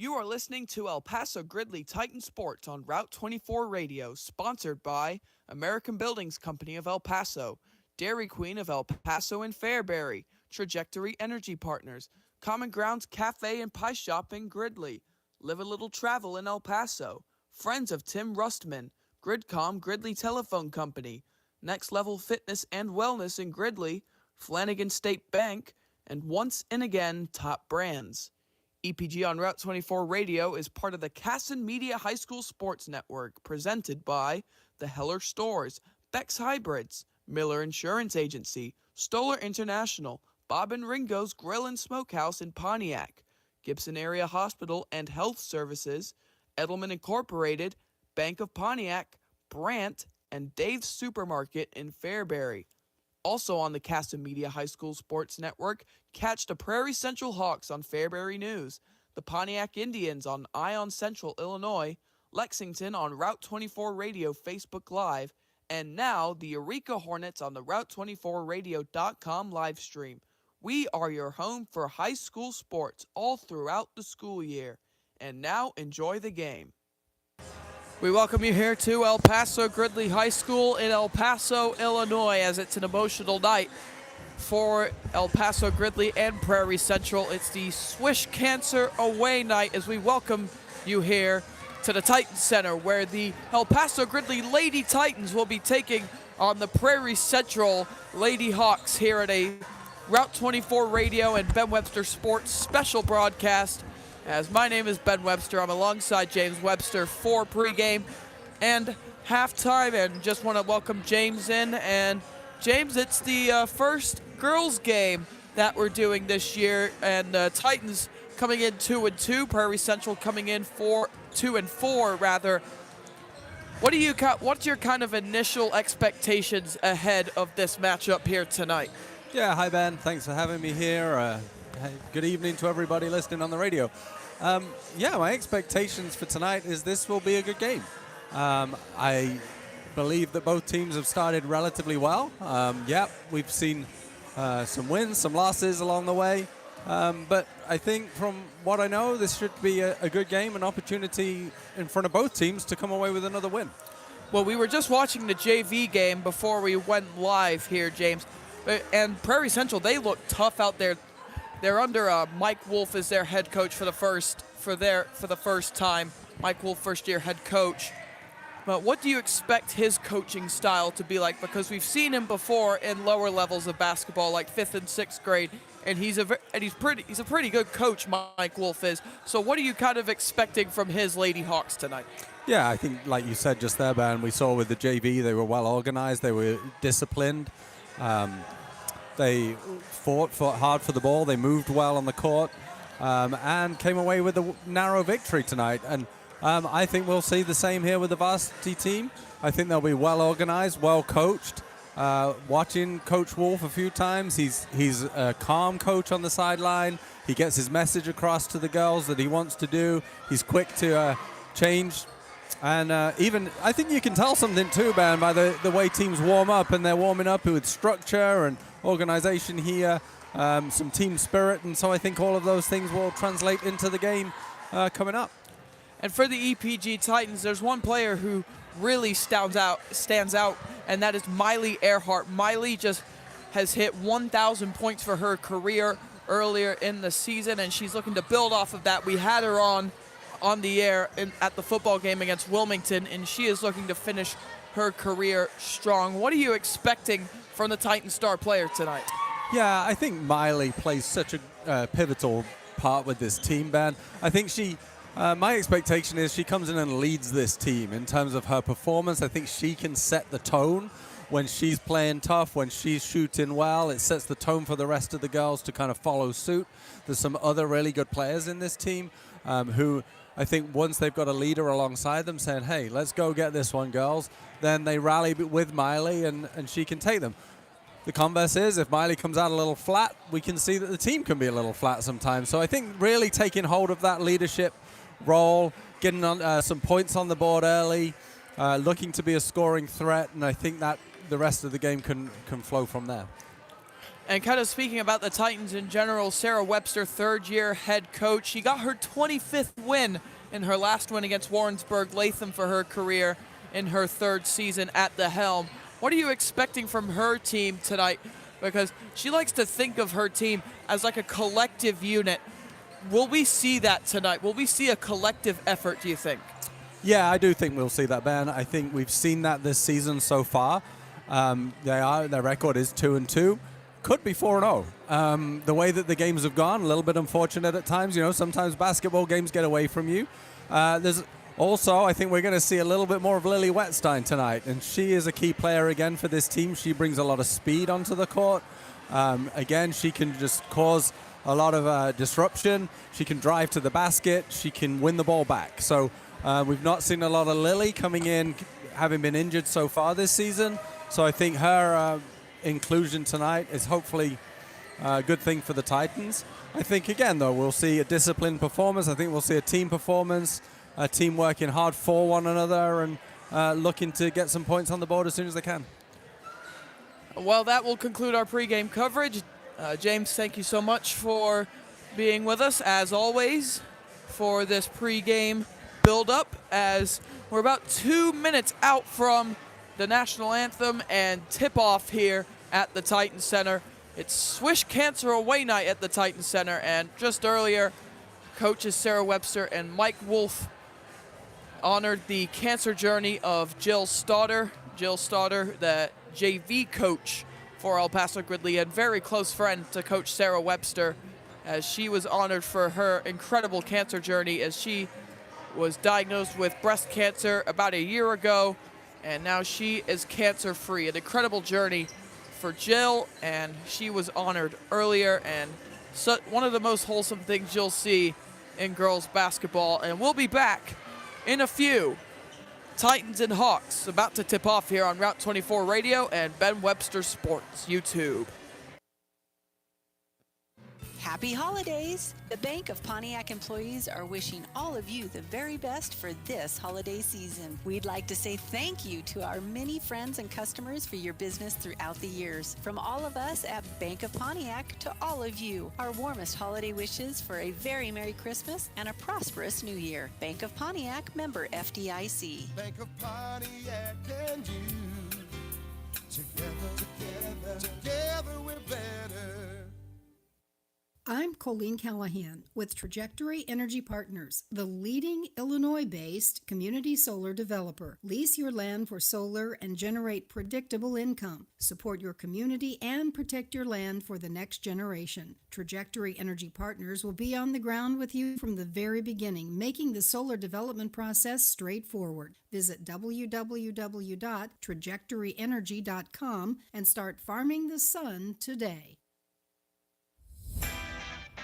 You are listening to El Paso Gridley Titan Sports on Route 24 Radio, sponsored by American Buildings Company of El Paso, Dairy Queen of El Paso and Fairbury, Trajectory Energy Partners, Common Grounds Cafe and Pie Shop in Gridley, Live a Little Travel in El Paso, Friends of Tim Rustman, Gridcom Gridley Telephone Company, Next Level Fitness and Wellness in Gridley, Flanagan State Bank, and Once and Again Top Brands. EPG on Route 24 Radio is part of the Casson Media High School Sports Network, presented by the Heller Stores, Beck's Hybrids, Miller Insurance Agency, Stoller International, Bob and Ringo's Grill and Smokehouse in Pontiac, Gibson Area Hospital and Health Services, Edelman Incorporated, Bank of Pontiac, Brant, and Dave's Supermarket in Fairbury. Also on the Casson Media High School Sports Network, catch the Prairie Central Hawks on Fairbury News, the Pontiac Indians on Ion Central, Illinois, Lexington on Route 24 Radio Facebook Live, and now the Eureka Hornets on the Route24Radio.com live stream. We are your home for high school sports all throughout the school year. And now enjoy the game. We welcome you here to El Paso Gridley High School in El Paso, Illinois, as it's an emotional night for El Paso Gridley and Prairie Central. It's the Swish Cancer Away Night as we welcome you here to the Titan Center, where the El Paso Gridley Lady Titans will be taking on the Prairie Central Lady Hawks here at a Route 24 Radio and Ben Webster Sports special broadcast. As my name is Ben Webster, I'm alongside James Webster for pregame and halftime, and just want to welcome James in. And James, it's the first girls game that we're doing this year, and the Titans coming in 2-2, Prairie Central coming in 2-4 rather. What's your kind of initial expectations ahead of this matchup here tonight? Yeah, hi Ben, thanks for having me here. Good evening to everybody listening on the radio. My expectations for tonight is this will be a good game. I believe that both teams have started relatively well. We've seen some wins, some losses along the way. But I think from what I know, this should be a good game, an opportunity in front of both teams to come away with another win. Well, we were just watching the JV game before we went live here, James. And Prairie Central, they look tough out there. They're under Mike Wolf as their head coach for the first time. Mike Wolf, first-year head coach. But what do you expect his coaching style to be like? Because we've seen him before in lower levels of basketball, like 5th and 6th grade, and he's a pretty good coach, Mike Wolf is. So what are you kind of expecting from his Lady Hawks tonight? Yeah, I think like you said just there, Ben, we saw with the JV, they were well organized, they were disciplined. They fought hard for the ball. They moved well on the court and came away with a narrow victory tonight. And I think we'll see the same here with the varsity team. I think they'll be well organized, well coached. Watching Coach Wolf a few times, he's a calm coach on the sideline. He gets his message across to the girls that he wants to do. He's quick to change. And even, I think you can tell something too, Ben, by the way teams warm up, and they're warming up with structure and organization here, some team spirit, and so I think all of those things will translate into the game coming up. And for the EPG Titans, there's one player who really stands out, and that is Miley Earhart. Miley just has hit 1,000 points for her career earlier in the season, and she's looking to build off of that. We had her on the air at the football game against Wilmington, and she is looking to finish her career strong. What are you expecting from the Titan star player tonight? Yeah, I think Miley plays such a pivotal part with this team, Ben. I think my expectation is she comes in and leads this team in terms of her performance. I think she can set the tone when she's playing tough, when she's shooting well. It sets the tone for the rest of the girls to kind of follow suit. There's some other really good players in this team who I think once they've got a leader alongside them saying, hey, let's go get this one, girls, then they rally with Miley and she can take them. The converse is, if Miley comes out a little flat, we can see that the team can be a little flat sometimes. So I think really taking hold of that leadership role, getting on, some points on the board early, looking to be a scoring threat, and I think that the rest of the game can flow from there. And kind of speaking about the Titans in general, Sarah Webster, third-year head coach. She got her 25th win in her last win against Warrensburg Latham for her career in her third season at the helm. What are you expecting from her team tonight? Because she likes to think of her team as like a collective unit. Will we see that tonight? Will we see a collective effort, do you think? Yeah, I do think we'll see that, Ben. I think we've seen that this season so far. Their record is 2-2. Could be 4-0. The way that the games have gone, a little bit unfortunate at times. Sometimes basketball games get away from you. There's also, I think we're going to see a little bit more of Lily Wetstein tonight, and she is a key player again for this team. She brings a lot of speed onto the court. Again, she can just cause a lot of disruption. She can drive to the basket. She can win the ball back. So we've not seen a lot of Lily coming in, having been injured so far this season. So I think her inclusion tonight is hopefully a good thing for the Titans. I think, again, though, we'll see a disciplined performance. I think we'll see a team performance, a team working hard for one another and looking to get some points on the board as soon as they can. Well, that will conclude our pregame coverage. James, thank you so much for being with us, as always, for this pregame build-up, as we're about 2 minutes out from the national anthem and tip-off here at the Titan Center. It's Swish Cancer Away Night at the Titan Center, and just earlier, coaches Sarah Webster and Mike Wolf honored the cancer journey of Jill Stauder. Jill Stauder, the JV coach for El Paso Gridley and very close friend to Coach Sarah Webster, as she was honored for her incredible cancer journey, as she was diagnosed with breast cancer about a year ago, and now she is cancer-free. An incredible journey for Jill, and she was honored earlier, and so one of the most wholesome things you'll see in girls basketball. And we'll be back in a few. Titans and Hawks about to tip off here on Route 24 Radio and Ben Webster Sports YouTube. Happy holidays! The Bank of Pontiac employees are wishing all of you the very best for this holiday season. We'd like to say thank you to our many friends and customers for your business throughout the years. From all of us at Bank of Pontiac to all of you, our warmest holiday wishes for a very Merry Christmas and a prosperous New Year. Bank of Pontiac, member FDIC. Bank of Pontiac and you. Together we're better. I'm Colleen Callahan with Trajectory Energy Partners, the leading Illinois-based community solar developer. Lease your land for solar and generate predictable income. Support your community and protect your land for the next generation. Trajectory Energy Partners will be on the ground with you from the very beginning, making the solar development process straightforward. Visit www.trajectoryenergy.com and start farming the sun today.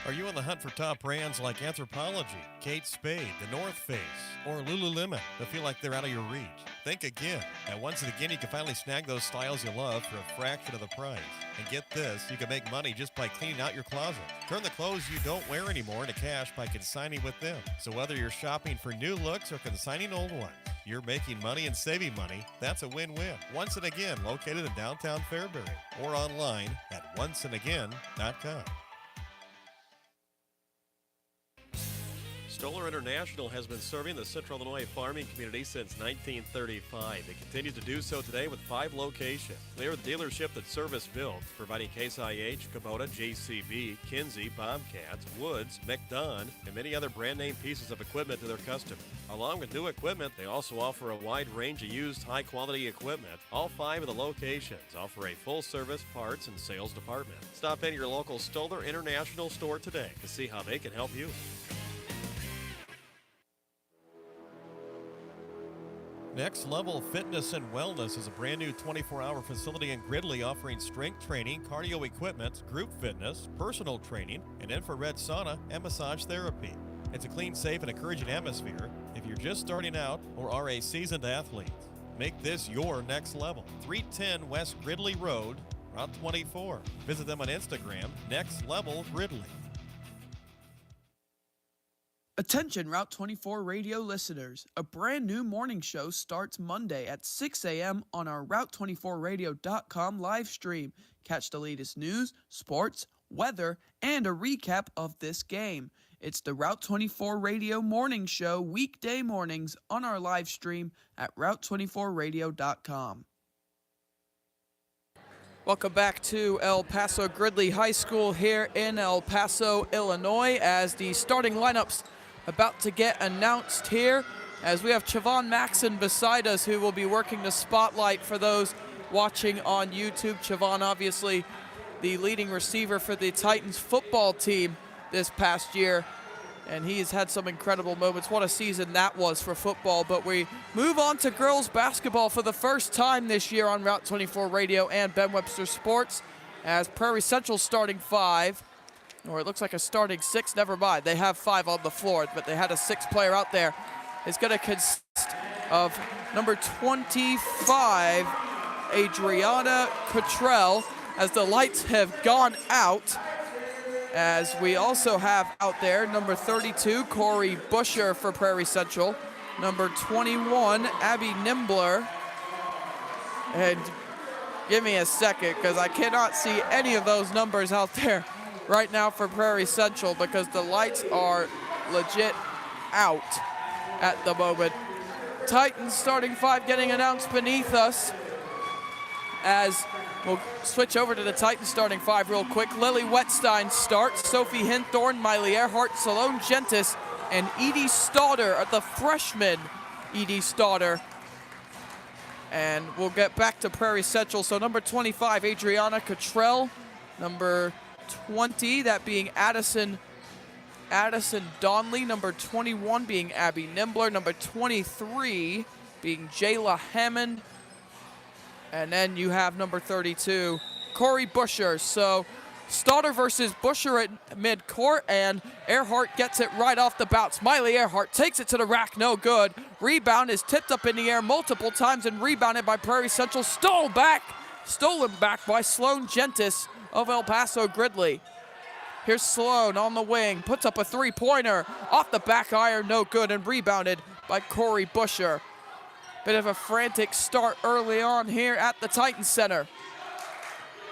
Are you on the hunt for top brands like Anthropologie, Kate Spade, The North Face, or Lululemon that feel like they're out of your reach? Think again. And once again, you can finally snag those styles you love for a fraction of the price. And get this, you can make money just by cleaning out your closet. Turn the clothes you don't wear anymore into cash by consigning with them. So whether you're shopping for new looks or consigning old ones, you're making money and saving money. That's a win-win. Once and Again, located in downtown Fairbury, or online at onceandagain.com. Stoller International has been serving the Central Illinois farming community since 1935. They continue to do so today with 5 locations. They are the dealership that service builds, providing Case IH, Kubota, JCB, Kinsey, Bobcats, Woods, McDon, and many other brand name pieces of equipment to their customers. Along with new equipment, they also offer a wide range of used high-quality equipment. All 5 of the locations offer a full-service parts and sales department. Stop in your local Stoller International store today to see how they can help you. Next Level Fitness and Wellness is a brand new 24-hour facility in Gridley offering strength training, cardio equipment, group fitness, personal training, and infrared sauna and massage therapy. It's a clean, safe, and encouraging atmosphere if you're just starting out or are a seasoned athlete. Make this your next level. 310 West Gridley Road, Route 24. Visit them on Instagram, Next Level Gridley. A Attention Route 24 radio listeners. A brand new morning show starts Monday at 6 a.m. on our Route24Radio.com live stream. Catch the latest news, sports, weather, and a recap of this game. It's the Route 24 Radio Morning Show weekday mornings on our live stream at Route24Radio.com. Welcome back to El Paso Gridley High School here in El Paso, Illinois, as the starting lineups about to get announced here, as we have Chavon Maxon beside us, who will be working the spotlight for those watching on YouTube. Chavon, obviously the leading receiver for the Titans football team this past year, and he has had some incredible moments. What a season that was for football. But we move on to girls basketball for the first time this year on Route 24 Radio and Ben Webster Sports, as Prairie Central starting 5, or it looks like a starting 6, never mind. They have 5 on the floor, but they had a 6th player out there. It's going to consist of number 25, Adriana Cottrell, as the lights have gone out. As we also have out there number 32, Corey Busher for Prairie Central, number 21, Abby Nimbler, and give me a second because I cannot see any of those numbers out there right now for Prairie Central because the lights are legit out at the moment. Titans starting 5 getting announced beneath us, as we'll switch over to the Titans starting 5 real quick. Lily Wetstein starts. Sophie Hinthorn, Miley Earhart, Salone Gentis, and Edie Stauder, the freshman Edie Stauder. And we'll get back to Prairie Central. So number 25, Adriana Cottrell. Number 20, that being Addison Donley. Number 21 being Abby Nimbler. Number 23 being Jayla Hammond. And then you have number 32, Corey Busher. So Stauder versus Busher at midcourt, and Earhart gets it right off the bounce. Miley Earhart takes it to the rack, no good. Rebound is tipped up in the air multiple times and rebounded by Prairie Central. Stolen back by Sloan Gentis of El Paso Gridley. Here's Sloan on the wing, puts up a three-pointer. Off the back iron, no good, and rebounded by Corey Busher. Bit of a frantic start early on here at the Titan Center.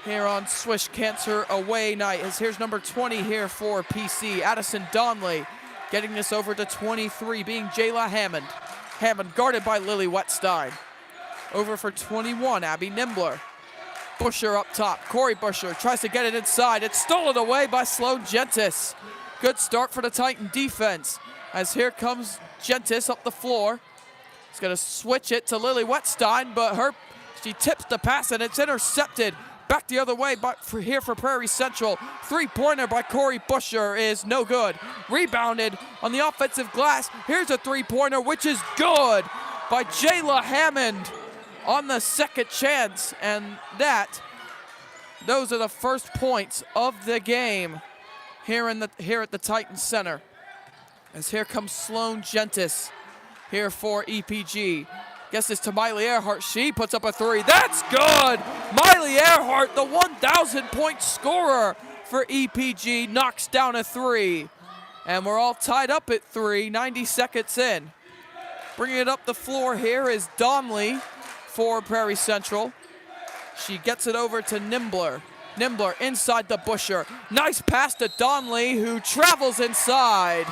Here on Swish Cancer away night, as here's number 20 here for PC, Addison Donley. Getting this over to 23, being Jayla Hammond. Hammond guarded by Lily Wetstein. Over for 21, Abby Nimbler. Busher up top, Corey Busher tries to get it inside. It's stolen away by Sloan Gentis. Good start for the Titan defense, as here comes Gentis up the floor. He's going to switch it to Lily Wetstein, but she tips the pass and it's intercepted. Back the other way, but here for Prairie Central. Three-pointer by Corey Busher is no good. Rebounded on the offensive glass. Here's a three-pointer, which is good by Jayla Hammond on the second chance. And those are the first points of the game here at the Titan Center. As here comes Sloan Gentis here for EPG. Guess it's to Miley Earhart. She puts up a three. That's good! Miley Earhart, the 1,000-point scorer for EPG, knocks down a three. And we're all tied up at 3, 90 seconds in. Bringing it up the floor here is Donley for Prairie Central. She gets it over to Nimbler. Nimbler inside the Busher. Nice pass to Donley, who travels inside.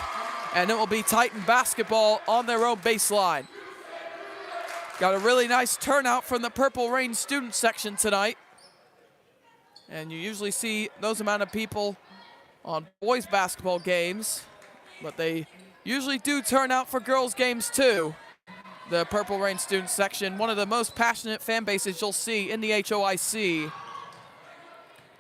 And it will be Titan basketball on their own baseline. Got a really nice turnout from the Purple Rain student section tonight. And you usually see those amount of people on boys basketball games, but they usually do turn out for girls games too. The Purple Rain student section, one of the most passionate fan bases you'll see in the HOIC.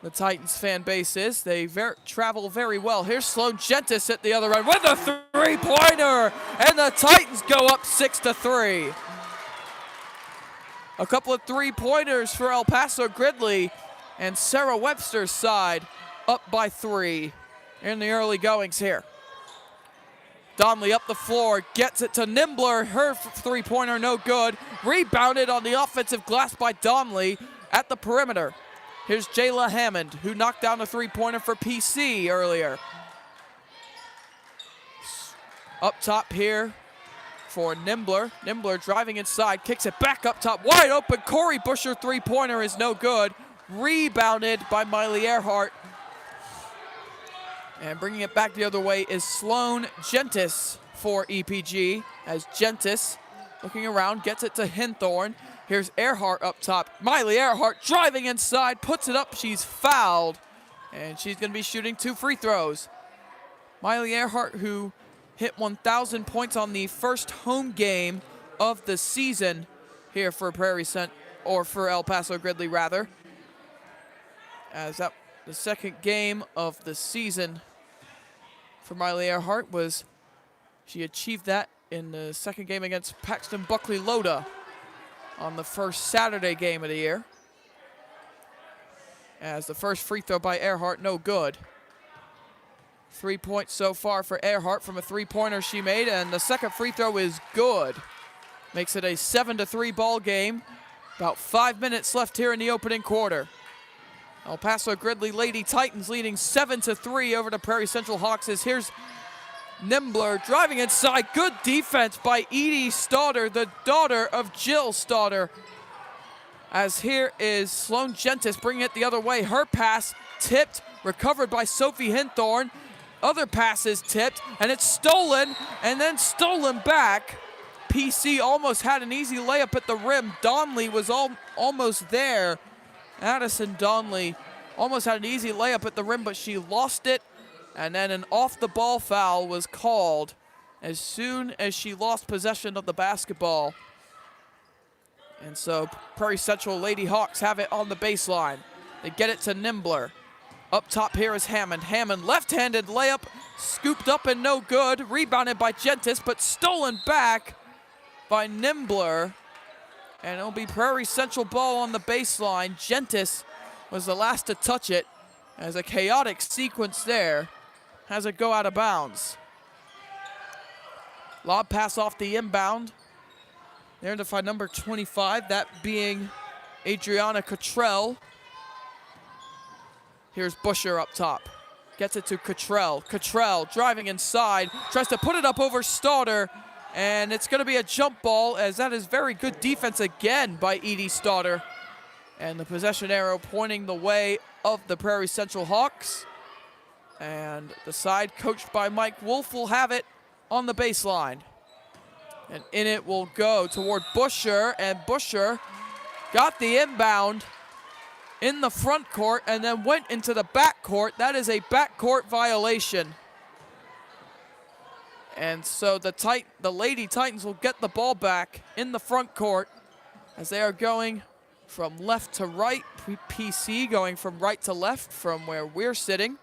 The Titans fan base is. They travel very well. Here's Sloan Gentis at the other end with a three-pointer, and the Titans go up 6-3. A couple of three-pointers for El Paso Gridley, and Sarah Webster's side up by 3 in the early goings here. Donley up the floor, gets it to Nimbler. Her three-pointer no good. Rebounded on the offensive glass by Donley at the perimeter. Here's Jayla Hammond, who knocked down a three-pointer for PC earlier. Up top here for Nimbler. Nimbler driving inside, kicks it back up top, wide open. Corey Busher three-pointer is no good. Rebounded by Miley Earhart. And bringing it back the other way is Sloan Gentis for EPG, as Gentis, looking around, gets it to Hinthorn. Here's Earhart up top. Miley Earhart driving inside, puts it up. She's fouled, and she's going to be shooting 2 free throws. Miley Earhart, who hit 1,000 points on the first home game of the season here for for El Paso Gridley, rather. As that the second game of the season for Miley Earhart she achieved that in the second game against Paxton Buckley Loda on the first Saturday game of the year. As the first free throw by Earhart, no good. 3 points so far for Earhart from a three-pointer she made, and the second free throw is good. Makes it a 7-3 ball game. About 5 minutes left here in the opening quarter. El Paso Gridley Lady Titans leading 7-3 over the Prairie Central Hawks. Here's Nimbler driving inside. Good defense by Edie Stauder, the daughter of Jill Stauder. As here is Sloan Gentis bringing it the other way. Her pass tipped, recovered by Sophie Hinthorn. Other passes tipped, and it's stolen, and then stolen back. PC almost had an easy layup at the rim. Donley was almost there. Addison Donley almost had an easy layup at the rim, but she lost it, and then an off-the-ball foul was called as soon as she lost possession of the basketball. And so Prairie Central Lady Hawks have it on the baseline. They get it to Nimbler. Up top here is Hammond. Hammond, left-handed layup, scooped up and no good. Rebounded by Gentis, but stolen back by Nimbler. And it'll be Prairie Central ball on the baseline. Gentis was the last to touch it, as a chaotic sequence there has it go out of bounds. Lob pass off the inbound. There to find number 25, that being Adriana Cottrell. Here's Busher up top. Gets it to Cottrell. Cottrell driving inside, tries to put it up over Stauder, and it's going to be a jump ball, as that is very good defense again by Edie Stauder. And the possession arrow pointing the way of the Prairie Central Hawks. And the side coached by Mike Wolf will have it on the baseline. And in it will go toward Busher, and Busher got the inbound in the front court and then went into the back court. That is a backcourt violation. And so the Lady Titans will get the ball back in the front court as they are going from left to right. PC going from right to left from where we're sitting.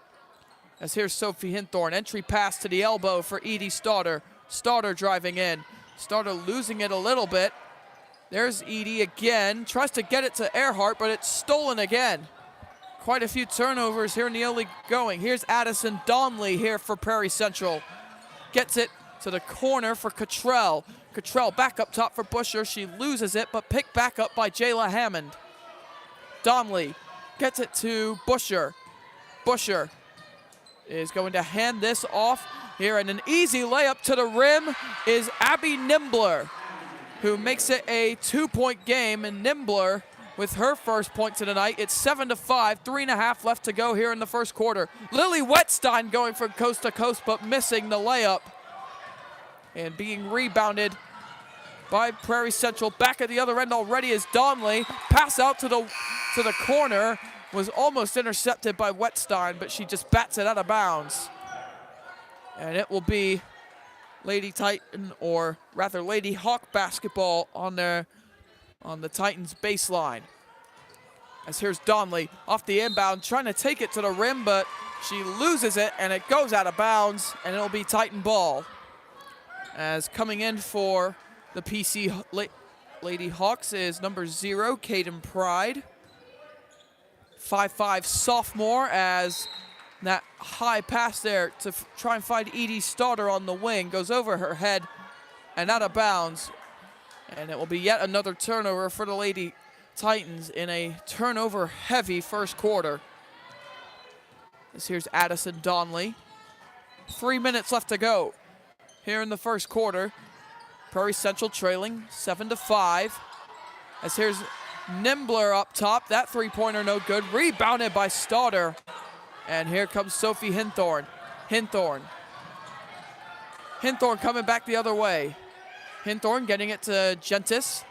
As here's Sophie Hinthorn. Entry pass to the elbow for Edie Stauder. Stauder driving in. Stauder losing it a little bit. There's Edie again. Tries to get it to Earhart, but it's stolen again. Quite a few turnovers here in the early going. Here's Addison Donley here for Prairie Central. Gets it to the corner for Cottrell. Cottrell back up top for Busher. She loses it, but picked back up by Jayla Hammond. Donley gets it to Busher. Busher is going to hand this off here, and an easy layup to the rim is Abby Nimbler, who makes it a 2-point game, and Nimbler with her first points of the night. It's 7-5, 3.5 left to go here in the first quarter. Lily Wetstein going from coast to coast, but missing the layup. And being rebounded by Prairie Central. Back at the other end already is Donley. Pass out to the corner. Was almost intercepted by Wetstein, but she just bats it out of bounds. And it will be Lady Titan, or rather Lady Hawk basketball on the Titans baseline. As here's Donley off the inbound, trying to take it to the rim, but she loses it and it goes out of bounds, and it'll be Titan ball. As coming in for the PC Lady Hawks is number 0, Caden Pride. 5'5" sophomore, as that high pass there to try and find Edie Stauder on the wing goes over her head and out of bounds. And it will be yet another turnover for the Lady Titans in a turnover-heavy first quarter. Here's Addison Donley. 3 minutes left to go. here in the first quarter. Prairie Central trailing 7-5. As here's Nimbler up top. That three-pointer no good. Rebounded by Stauder. And here comes Sophie Hinthorn. Hinthorn coming back the other way. Hinthorn getting it to Gentis.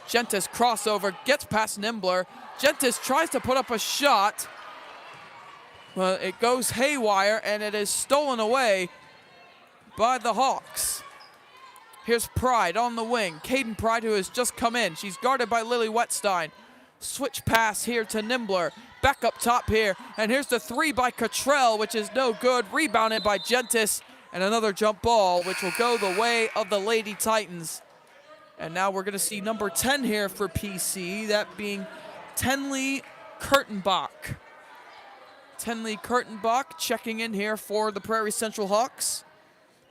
Gentis crossover, gets past Nimbler. Gentis tries to put up a shot. Well, it goes haywire, and it is stolen away by the Hawks. Here's Pride on the wing. Caden Pride, who has just come in. She's guarded by Lily Wetstein. Switch pass here to Nimbler. Back up top here. And here's the three by Cottrell, which is no good. Rebounded by Gentis. And another jump ball, which will go the way of the Lady Titans. And now we're going to see number 10 here for PC, that being Tenley Kurtenbach. Tenley Kurtenbach checking in here for the Prairie Central Hawks.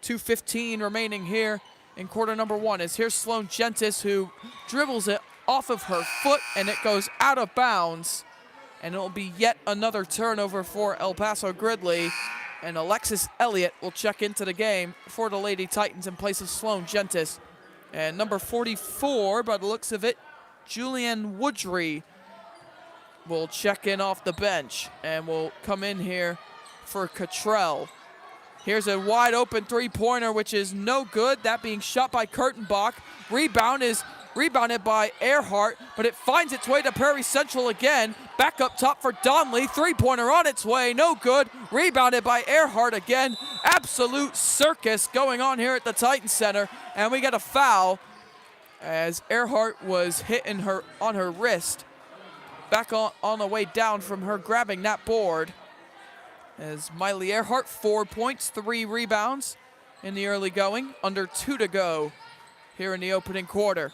2:15 remaining here in quarter number 1. As here's Sloan Gentis, who dribbles it off of her foot, and it goes out of bounds. And it'll be yet another turnover for El Paso Gridley. And Alexis Elliott will check into the game for the Lady Titans in place of Sloan Gentis. And number 44, by the looks of it, Julianne Woodry will check in off the bench and will come in here for Cottrell. Here's a wide open three-pointer, which is no good. That being shot by Kurtenbach. Rebound is rebounded by Earhart, but it finds its way to Prairie Central again. Back up top for Donley. Three-pointer on its way, no good. Rebounded by Earhart again. Absolute circus going on here at the Titan Center. And we get a foul as Earhart was hitting her on her wrist. Back on the way down from her grabbing that board. As Miley Earhart, 4 points, 3 rebounds in the early going. Under 2 to go here in the opening quarter.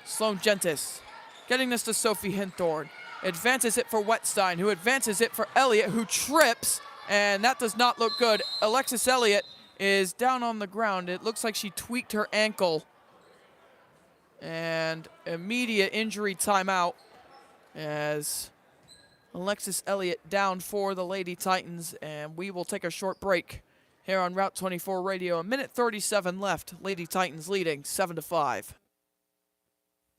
Sloan Gentis getting this to Sophie Hinthorn. Advances it for Wetstein, who advances it for Elliott, who trips, and that does not look good. Alexis Elliott is down on the ground. It looks like she tweaked her ankle. And immediate injury timeout as Alexis Elliott down for the Lady Titans, and we will take a short break here on Route 24 Radio. A minute 37 left. Lady Titans leading 7-5.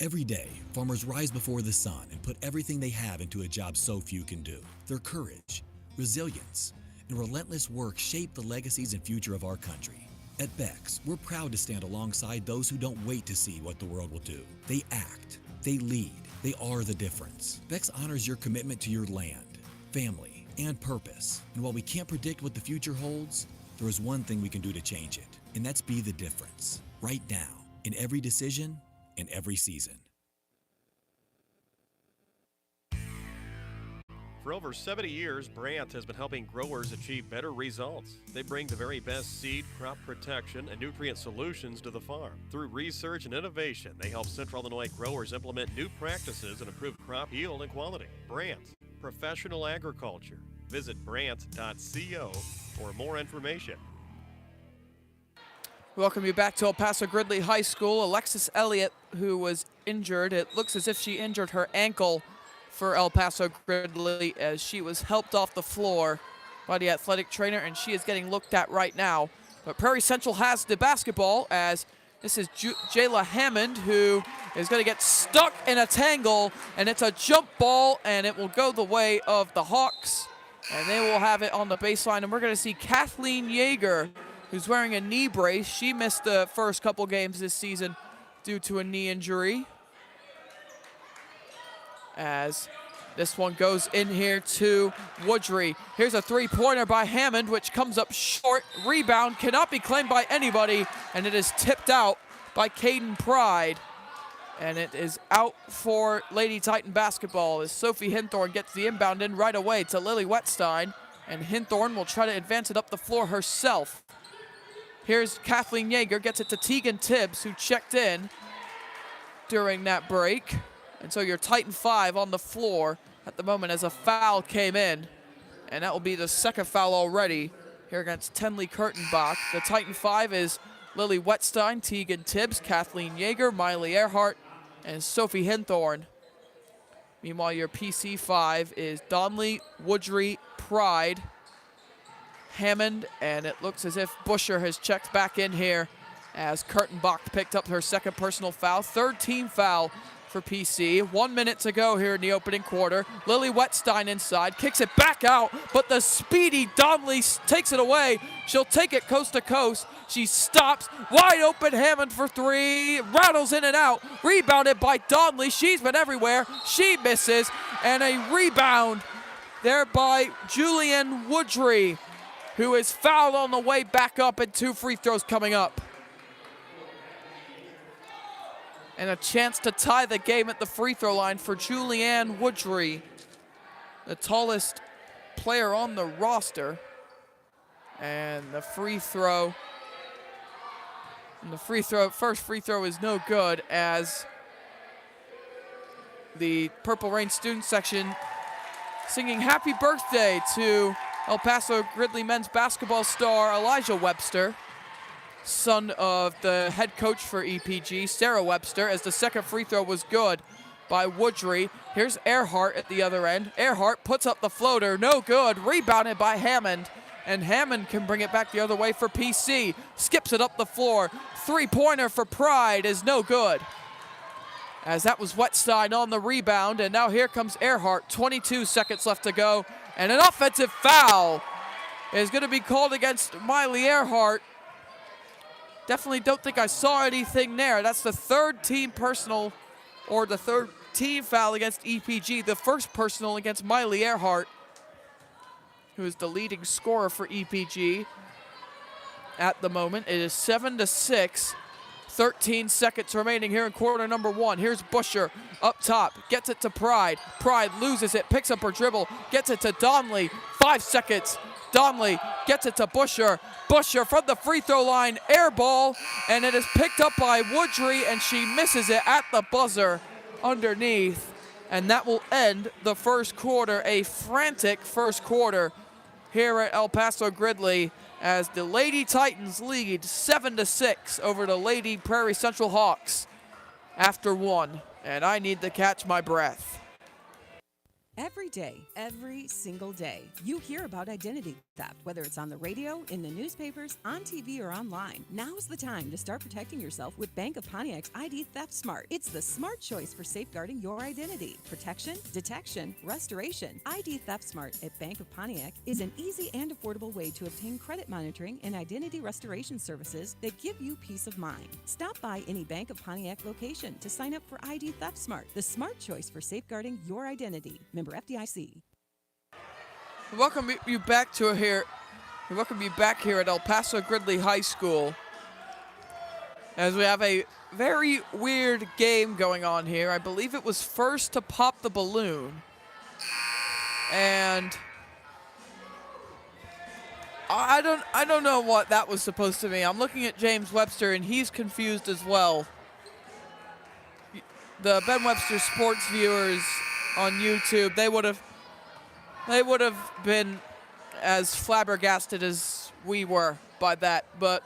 Every day, farmers rise before the sun and put everything they have into a job so few can do. Their courage, resilience, and relentless work shape the legacies and future of our country. At Beck's, we're proud to stand alongside those who don't wait to see what the world will do. They act, they lead, they are the difference. Beck's honors your commitment to your land, family, and purpose. And while we can't predict what the future holds, there is one thing we can do to change it, and that's be the difference, right now, in every decision, in every season. For over 70 years, Brandt has been helping growers achieve better results. They bring the very best seed, crop protection, and nutrient solutions to the farm. Through research and innovation, they help Central Illinois growers implement new practices and improve crop yield and quality. Brandt, professional agriculture. Visit brandt.co for more information. Welcome you back to El Paso Gridley High School. Alexis Elliott, who was injured, it looks as if she injured her ankle for El Paso Gridley as she was helped off the floor by the athletic trainer, and she is getting looked at right now. But Prairie Central has the basketball as this is Jayla Hammond, who is going to get stuck in a tangle, and it's a jump ball, and it will go the way of the Hawks, and they will have it on the baseline. And we're going to see Kathleen Yeager, who's wearing a knee brace. She missed the first couple games this season due to a knee injury. As this one goes in here to Woodry. Here's a three-pointer by Hammond, which comes up short. Rebound cannot be claimed by anybody, and it is tipped out by Caden Pride. And it is out for Lady Titan basketball as Sophie Hinthorn gets the inbound in right away to Lily Wetstein, and Hinthorn will try to advance it up the floor herself. Here's Kathleen Yeager, gets it to Tegan Tibbs, who checked in during that break. And so your Titan 5 on the floor at the moment as a foul came in. And that will be the second foul already here against Tenley Kurtenbach. The Titan 5 is Lily Wetstein, Tegan Tibbs, Kathleen Yeager, Miley Earhart, and Sophie Hinthorn. Meanwhile, your PC 5 is Donley, Woodry, Pride, Hammond, and it looks as if Busher has checked back in here as Kurtenbach picked up her second personal foul. Third team foul for PC. 1 minute to go here in the opening quarter. Lily Wetstein inside, kicks it back out, but the speedy Donnelly takes it away. She'll take it coast to coast. She stops, wide open Hammond for three, rattles in and out, rebounded by Donnelly. She's been everywhere, she misses, and a rebound there by Julianne Woodry, who is fouled on the way back up, and 2 free throws coming up. And a chance to tie the game at the free throw line for Julianne Woodry, the tallest player on the roster. And the first free throw is no good, as the Purple Rain student section singing happy birthday to El Paso Gridley men's basketball star Elijah Webster, son of the head coach for EPG, Sarah Webster, as the second free throw was good by Woodry. Here's Earhart at the other end. Earhart puts up the floater, no good, rebounded by Hammond, and Hammond can bring it back the other way for PC. Skips it up the floor. Three-pointer for Pride is no good, as that was Wetstein on the rebound, and now here comes Earhart. 22 seconds left to go, and an offensive foul is going to be called against Miley Earhart. Definitely don't think I saw anything there. That's the third team personal, or the third team foul against EPG. The first personal against Miley Earhart, who is the leading scorer for EPG at the moment. It is 7-6. 13 seconds remaining here in quarter number 1. Here's Busher up top, gets it to Pride. Pride loses it, picks up her dribble, gets it to Donnelly. 5 seconds. Donnelly gets it to Busher. Busher from the free throw line, air ball, and it is picked up by Woodry, and she misses it at the buzzer underneath. And that will end the first quarter, a frantic first quarter here at El Paso Gridley, as the Lady Titans lead 7-6 over the Lady Prairie Central Hawks after 1. And I need to catch my breath. Every day, every single day, you hear about identity theft, whether it's on the radio, in the newspapers, on TV, or online. Now's the time to start protecting yourself with Bank of Pontiac's ID Theft Smart. It's the smart choice for safeguarding your identity. Protection, detection, restoration. ID Theft Smart at Bank of Pontiac is an easy and affordable way to obtain credit monitoring and identity restoration services that give you peace of mind. Stop by any Bank of Pontiac location to sign up for ID Theft Smart, the smart choice for safeguarding your identity. Member FDIC. Welcome you back here at El Paso Gridley High School, as we have a very weird game going on here. I believe it was first to pop the balloon, and I don't know what that was supposed to mean. I'm looking at James Webster, and he's confused as well. The Ben Webster Sports viewers on YouTube, they would have been as flabbergasted as we were by that, but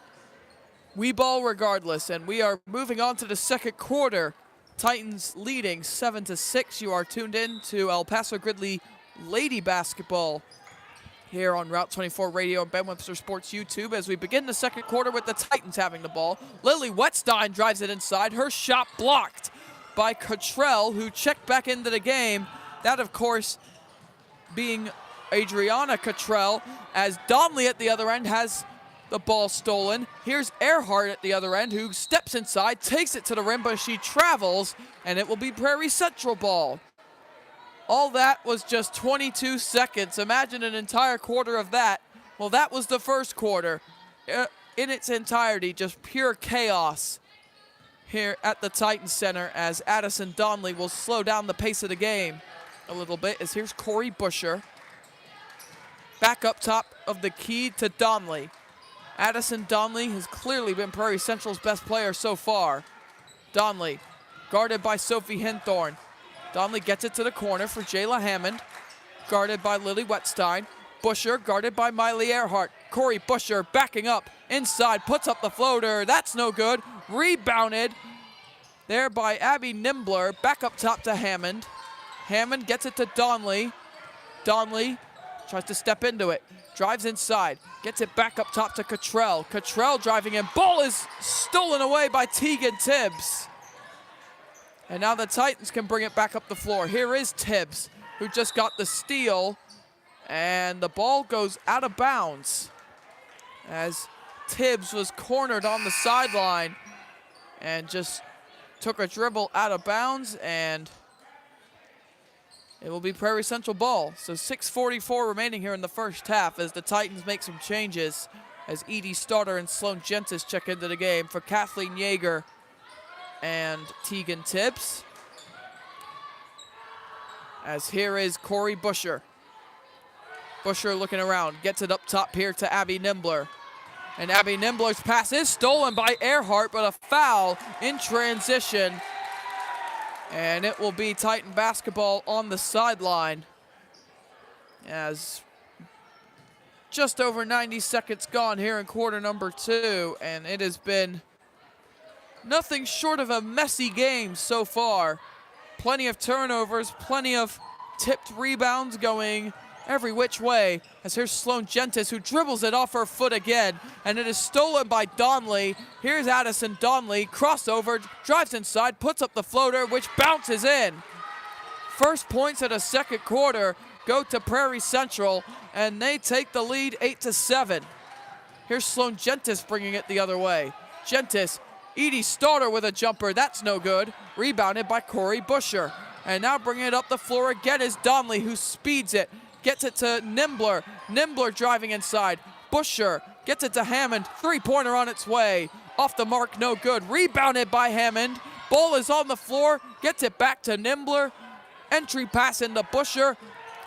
we ball regardless, and we are moving on to the second quarter. Titans leading 7-6. You are tuned in to El Paso Gridley Lady Basketball here on Route 24 Radio and Ben Webster Sports YouTube, as we begin the second quarter with the Titans having the ball. Lily Wetstein drives it inside. Her shot blocked by Cottrell, who checked back into the game. That, of course, being Adriana Cottrell, as Donnelly at the other end has the ball stolen. Here's Earhart at the other end, who steps inside, takes it to the rim, but she travels, and it will be Prairie Central ball. All that was just 22 seconds. Imagine an entire quarter of that. Well, that was the first quarter. In its entirety, just pure chaos here at the Titans Center, as Addison Donnelly will slow down the pace of the game a little bit, as here's Corey Busher. Back up top of the key to Donnelly. Addison Donnelly has clearly been Prairie Central's best player so far. Donnelly, guarded by Sophie Hinthorn. Donnelly gets it to the corner for Jayla Hammond, guarded by Lily Wetstein. Busher, guarded by Miley Earhart. Corey Busher backing up inside, puts up the floater. That's no good. Rebounded there by Abby Nimbler. Back up top to Hammond. Hammond gets it to Donnelly. Donnelly tries to step into it, drives inside, gets it back up top to Cottrell. Cottrell driving in, ball is stolen away by Tegan Tibbs. And now the Titans can bring it back up the floor. Here is Tibbs, who just got the steal, and the ball goes out of bounds as Tibbs was cornered on the sideline and just took a dribble out of bounds, and it will be Prairie Central ball. So 6:44 remaining here in the first half as the Titans make some changes as Edie Starter and Sloan Gentis check into the game for Kathleen Yeager and Tegan Tibbs. As here is Corey Busher. Busher looking around, gets it up top here to Abby Nimbler. And Abby Nimbler's pass is stolen by Earhart, but a foul in transition. And it will be Titan basketball on the sideline as just over 90 seconds gone here in quarter number 2. And it has been nothing short of a messy game so far. Plenty of turnovers, plenty of tipped rebounds going every which way. As here's Sloan Gentis, who dribbles it off her foot again, and it is stolen by Donley. Here's Addison Donley, crossover, drives inside, puts up the floater, which bounces in. First points of the second quarter go to Prairie Central, and they take the lead 8-7. Here's Sloan Gentis bringing it the other way. Gentis, Edie Starter with a jumper, that's no good. Rebounded by Corey Busher. And now bringing it up the floor again is Donley, who speeds it. Gets it to Nimbler. Nimbler driving inside. Busher gets it to Hammond. Three-pointer on its way. Off the mark, no good. Rebounded by Hammond. Ball is on the floor. Gets it back to Nimbler. Entry pass into Busher.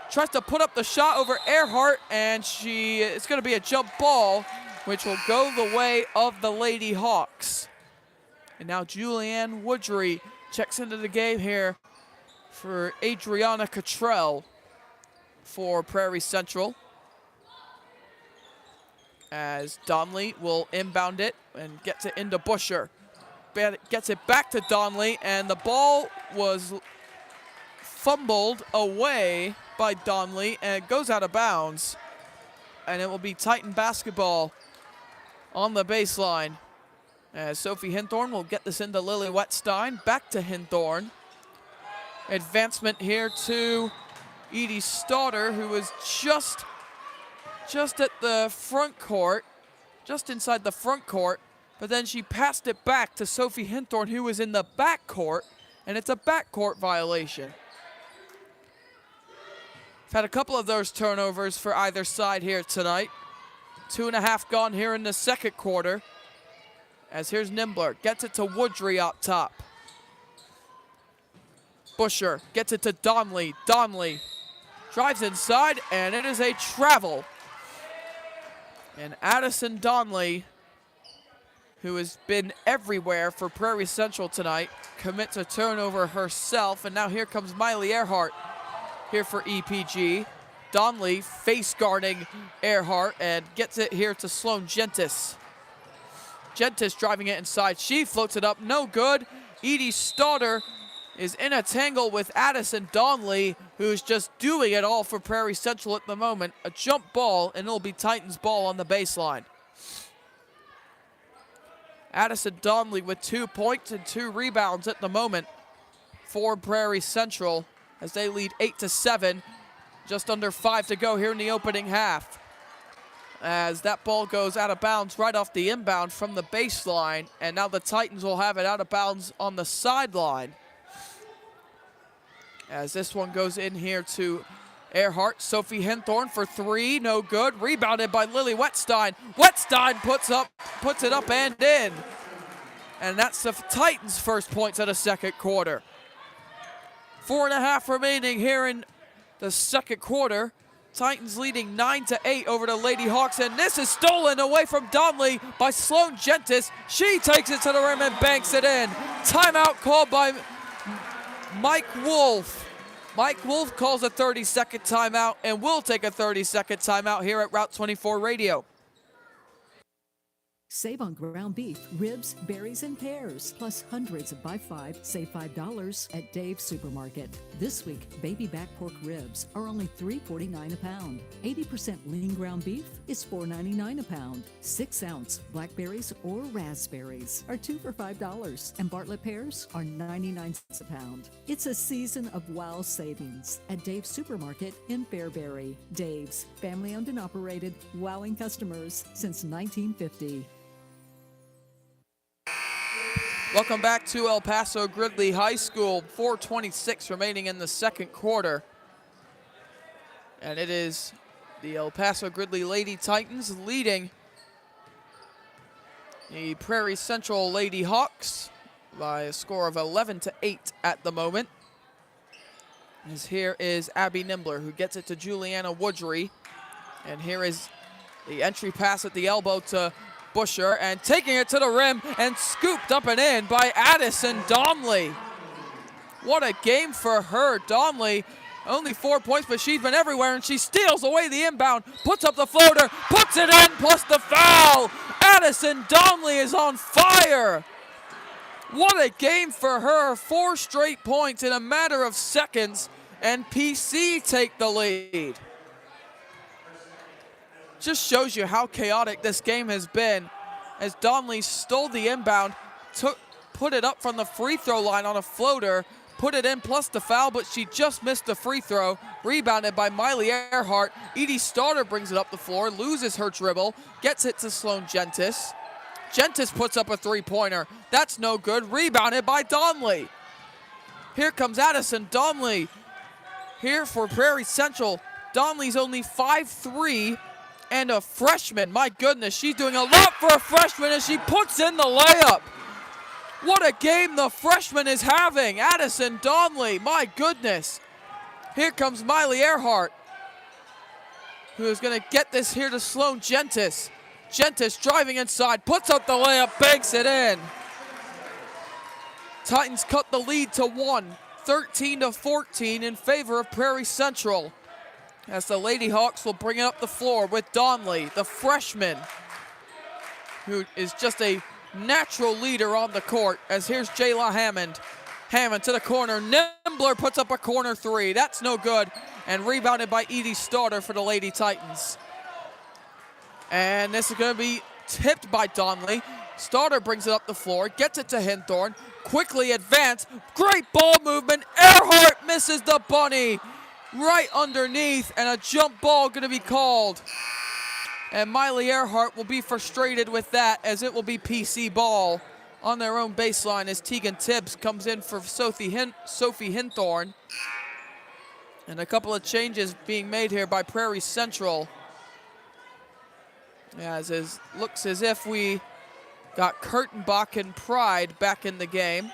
Tries to put up the shot over Earhart, and it's going to be a jump ball, which will go the way of the Lady Hawks. And now Julianne Woodry checks into the game here for Adriana Cottrell for Prairie Central. As Donley will inbound it and gets it into Busher. Gets it back to Donley, and the ball was fumbled away by Donley, and it goes out of bounds. And it will be Titan basketball on the baseline. As Sophie Hinthorn will get this into Lily Wetstein. Back to Hinthorn. Advancement here to Edie Stauder, who was just at the front court, just inside the front court, but then she passed it back to Sophie Hinthorn, who was in the back court, and it's a backcourt violation. We've had a couple of those turnovers for either side here tonight. 2.5 gone here in the second quarter. As here's Nimbler, gets it to Woodry up top. Busher gets it to Donley. Donley drives inside, and it is a travel. And Addison Donley, who has been everywhere for Prairie Central tonight, commits a turnover herself. And now here comes Miley Earhart here for EPG. Donley face guarding Earhart and gets it here to Sloan Gentis. Gentis driving it inside. She floats it up, no good. Edie Stauder is in a tangle with Addison Donley, who's just doing it all for Prairie Central at the moment. A jump ball, and it'll be Titans ball on the baseline. Addison Donley with 2 points and 2 rebounds at the moment for Prairie Central as they lead 8-7. Just under 5 to go here in the opening half. As that ball goes out of bounds right off the inbound from the baseline, and now the Titans will have it out of bounds on the sideline. As this one goes in here to Earhart. Sophie Hinthorn for 3, no good. Rebounded by Lily Wetstein. Wetstein puts it up and in. And that's the Titans' first points of the second quarter. 4.5 remaining here in the second quarter. Titans leading 9-8 over the Lady Hawks, and this is stolen away from Donley by Sloan Gentis. She takes it to the rim and banks it in. Timeout called by Mike Wolf. Mike Wolf calls a 30-second timeout, and we'll take a 30-second timeout here at Route 24 Radio. Save on ground beef, ribs, berries, and pears, plus hundreds of buy 5, save $5 at Dave's Supermarket. This week, baby back pork ribs are only $3.49 a pound. 80% lean ground beef is $4.99 a pound. 6-ounce blackberries or raspberries are 2 for $5, and Bartlett pears are 99 cents a pound. It's a season of wow savings at Dave's Supermarket in Fairbury. Dave's, family owned and operated, wowing customers since 1950. Welcome back to El Paso Gridley High School. 4:26 remaining in the second quarter. And it is the El Paso Gridley Lady Titans leading the Prairie Central Lady Hawks by a score of 11-8 at the moment. As here is Abby Nimbler, who gets it to Juliana Woodry. And here is the entry pass at the elbow to Busher, and taking it to the rim and scooped up and in by Addison Donnelly. What a game for her. Donnelly, only 4 points, but she's been everywhere, and she steals away the inbound, puts up the floater, puts it in, plus the foul. Addison Donnelly is on fire. What a game for her. 4 straight points in a matter of seconds, and PC take the lead. Just shows you how chaotic this game has been, as Donnelly stole the inbound, put it up from the free throw line on a floater, put it in plus the foul, but she just missed the free throw. Rebounded by Miley Earhart. Edie Starter brings it up the floor, loses her dribble, gets it to Sloan Gentis. Gentis puts up a three-pointer. That's no good. Rebounded by Donnelly. Here comes Addison Donnelly. Here for Prairie Central. Donnelly's only 5'3", and a freshman. My goodness, she's doing a lot for a freshman, and she puts in the layup. What a game the freshman is having. Addison Donnelly, my goodness. Here comes Miley Earhart, who is going to get this here to Sloan Gentis. Gentis driving inside, puts up the layup, banks it in. Titans cut the lead to 1, 13-14 in favor of Prairie Central, as the Lady Hawks will bring it up the floor with Donnelly, the freshman, who is just a natural leader on the court. As here's Jayla Hammond. Hammond to the corner. Nimbler puts up a corner three. That's no good. And rebounded by Edie Starter for the Lady Titans. And this is going to be tipped by Donnelly. Starter brings it up the floor, gets it to Hinthorn. Quickly advance. Great ball movement. Earhart misses the bunny. Right underneath, and a jump ball going to be called. And Miley Earhart will be frustrated with that, as it will be PC ball on their own baseline, as Tegan Tibbs comes in for Sophie Hinthorn. And a couple of changes being made here by Prairie Central. As it looks as if we got Kurtenbach and Pride back in the game.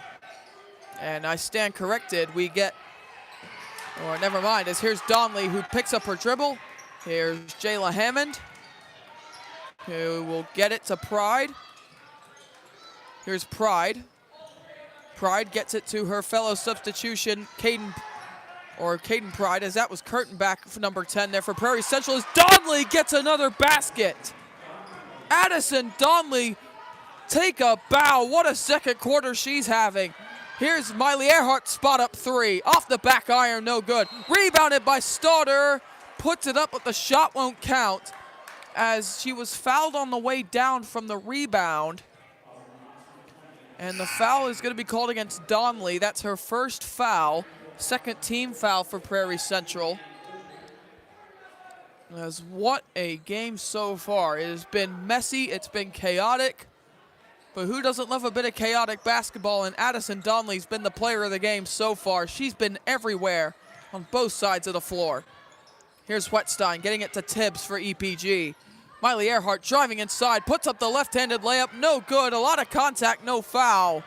And I stand corrected. We get, or never mind, as here's Donnelly, who picks up her dribble. Here's Jayla Hammond, who will get it to Pride. Here's Pride. Pride gets it to her fellow substitution, Caden Pride, as that was Kurtenbach for number 10 there for Prairie Central, as Donnelly gets another basket. Addison Donnelly, take a bow. What a second quarter she's having. Here's Miley Earhart, spot up three. Off the back iron, no good. Rebounded by Starter. Puts it up, but the shot won't count, as she was fouled on the way down from the rebound. And the foul is going to be called against Donnelly. That's her first foul. Second team foul for Prairie Central. As what a game so far. It has been messy, it's been chaotic. But who doesn't love a bit of chaotic basketball? And Addison Donnelly's been the player of the game so far. She's been everywhere on both sides of the floor. Here's Wetstein getting it to Tibbs for EPG. Miley Earhart driving inside, puts up the left-handed layup, no good. A lot of contact, no foul.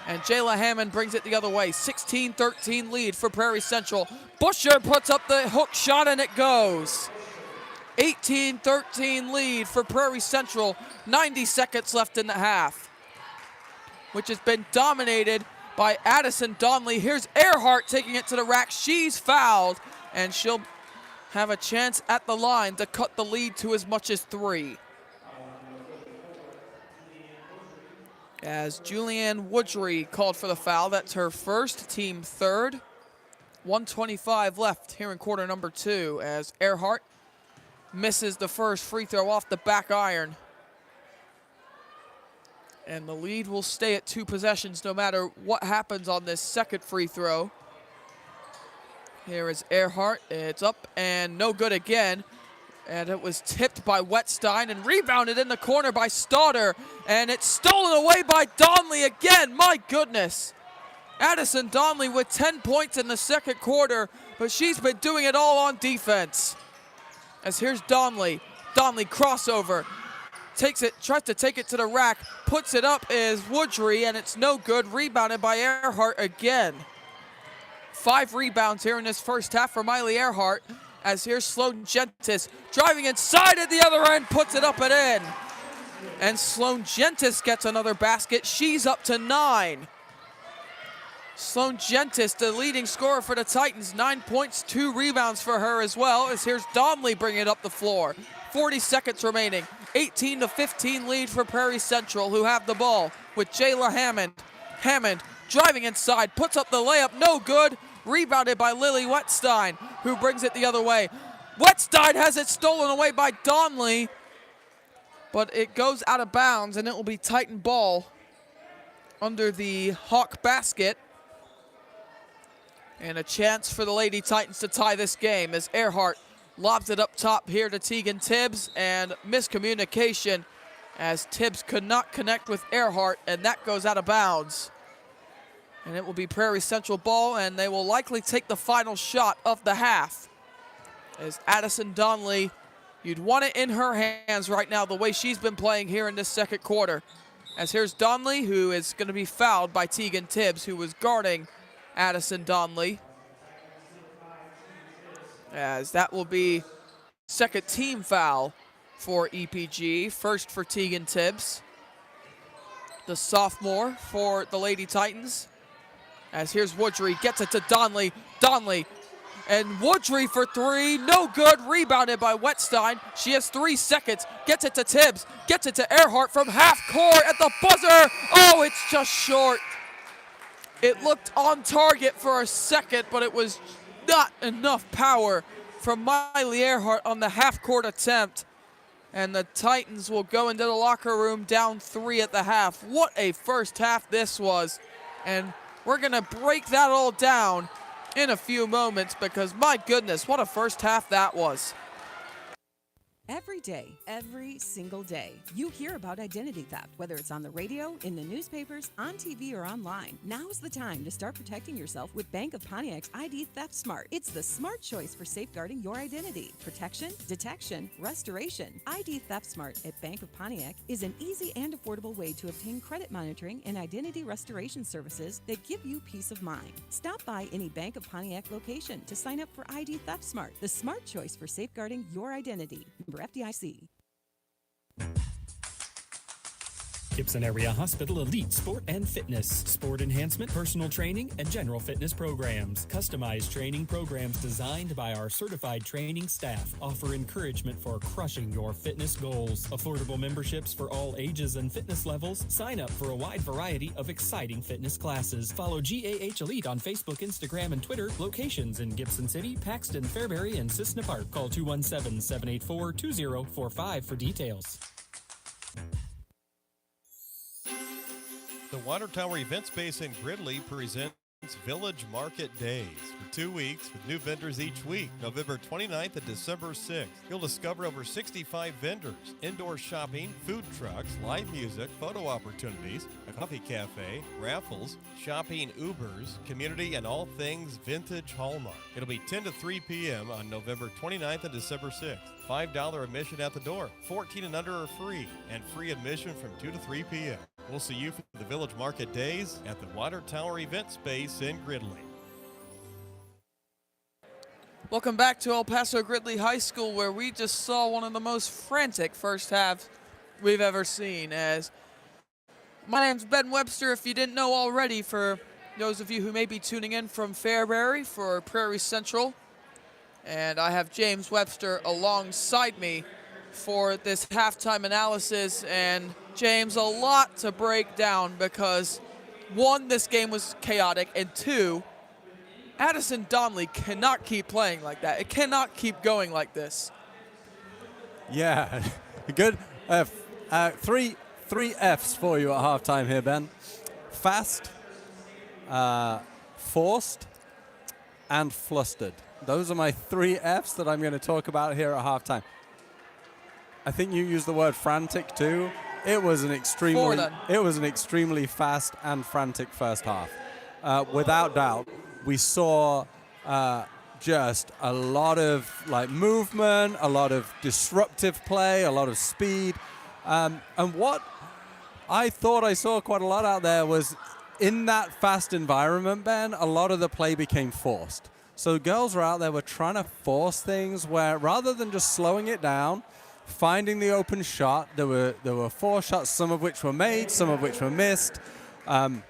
And Jayla Hammond brings it the other way. 16-13 lead for Prairie Central. Busher puts up the hook shot, and it goes. 18-13 lead for Prairie Central. 90 seconds left in the half, which has been dominated by Addison Donnelly. Here's Earhart taking it to the rack. She's fouled, and she'll have a chance at the line to cut the lead to as much as 3. as Julianne Woodry called for the foul. That's her first, team third. 1:25 left here in quarter number 2 as Earhart misses the first free throw off the back iron. And the lead will stay at 2 possessions no matter what happens on this second free throw. Here is Earhart. It's up and no good again. And it was tipped by Wettstein and rebounded in the corner by Stauder. And it's stolen away by Donley again. My goodness. Addison Donley with 10 points in the second quarter, but she's been doing it all on defense. As here's Donley. Donley crossover. Takes it, tries to take it to the rack, puts it up is Woodry, and it's no good. Rebounded by Earhart again. 5 rebounds here in this first half for Miley Earhart. As here's Sloan Gentis driving inside at the other end, puts it up and in. And Sloan Gentis gets another basket. She's up to 9. Sloan Gentis, the leading scorer for the Titans, 9 points, 2 rebounds for her as well. As here's Donley bringing it up the floor. 40 seconds remaining. 18-15 lead for Prairie Central, who have the ball with Jayla Hammond. Hammond driving inside, puts up the layup, no good. Rebounded by Lily Wettstein, who brings it the other way. Wettstein has it stolen away by Donley, but it goes out of bounds, and it will be Titan ball under the Hawk basket. And a chance for the Lady Titans to tie this game as Earhart lobs it up top here to Tegan Tibbs, and miscommunication as Tibbs could not connect with Earhart, and that goes out of bounds. And it will be Prairie Central ball, and they will likely take the final shot of the half. As Addison Donley, you'd want it in her hands right now the way she's been playing here in this second quarter. As here's Donley, who is going to be fouled by Tegan Tibbs, who was guarding Addison Donley. As that will be second team foul for EPG. First for Tegan Tibbs, the sophomore for the Lady Titans. As here's Woodry, gets it to Donley. Donley and Woodry for 3, no good. Rebounded by Wettstein. She has 3 seconds, gets it to Tibbs, gets it to Earhart from half court at the buzzer. Oh, it's just short. It looked on target for a second, but it was not enough power from Miley Earhart on the half-court attempt. And the Titans will go into the locker room down 3 at the half. What a first half this was. And we're going to break that all down in a few moments because, my goodness, what a first half that was. Every day, every single day, you hear about identity theft, whether it's on the radio, in the newspapers, on TV, or online. Now's the time to start protecting yourself with Bank of Pontiac's ID Theft Smart. It's the smart choice for safeguarding your identity. Protection, detection, restoration. ID Theft Smart at Bank of Pontiac is an easy and affordable way to obtain credit monitoring and identity restoration services that give you peace of mind. Stop by any Bank of Pontiac location to sign up for ID Theft Smart, the smart choice for safeguarding your identity. FDIC. Gibson Area Hospital Elite Sport and Fitness, sport enhancement, personal training, and general fitness programs. Customized training programs designed by our certified training staff offer encouragement for crushing your fitness goals. Affordable memberships for all ages and fitness levels. Sign up for a wide variety of exciting fitness classes. Follow GAH Elite on Facebook, Instagram, and Twitter. Locations in Gibson City, Paxton, Fairbury, and Cissna Park. Call 217-784-2045 for details. The Water Tower Event Space in Gridley presents Village Market Days for 2 weeks with new vendors each week, November 29th and December 6th. You'll discover over 65 vendors, indoor shopping, food trucks, live music, photo opportunities, a coffee cafe, raffles, shopping Ubers, community, and all things vintage Hallmark. It'll be 10 to 3 p.m. on November 29th and December 6th. $5 admission at the door. 14 and under are free, and free admission from 2 to 3 p.m. We'll see you for the Village Market Days at the Water Tower Event Space in Gridley. Welcome back to El Paso Gridley High School, where we just saw one of the most frantic first halves we've ever seen. As my name's Ben Webster, if you didn't know already, for those of you who may be tuning in from Fairbury for Prairie Central. And I have James Webster alongside me for this halftime analysis and James, a lot to break down because, one, this game was chaotic, and two, Addison Donnelly cannot keep playing like that. It cannot keep going like this. Yeah, good. Three Fs for you at halftime here, Ben. Fast, forced, and flustered. Those are my 3 Fs that I'm going to talk about here at halftime. I think you used the word frantic too. It was an extremely fast and frantic first half. Without doubt, we saw just a lot of movement, a lot of disruptive play, a lot of speed. And what I thought I saw quite a lot out there was in that fast environment, Ben, a lot of the play became forced. So girls were out there were trying to force things where rather than just slowing it down, finding the open shot, there were 4 shots, some of which were made, some of which were missed. And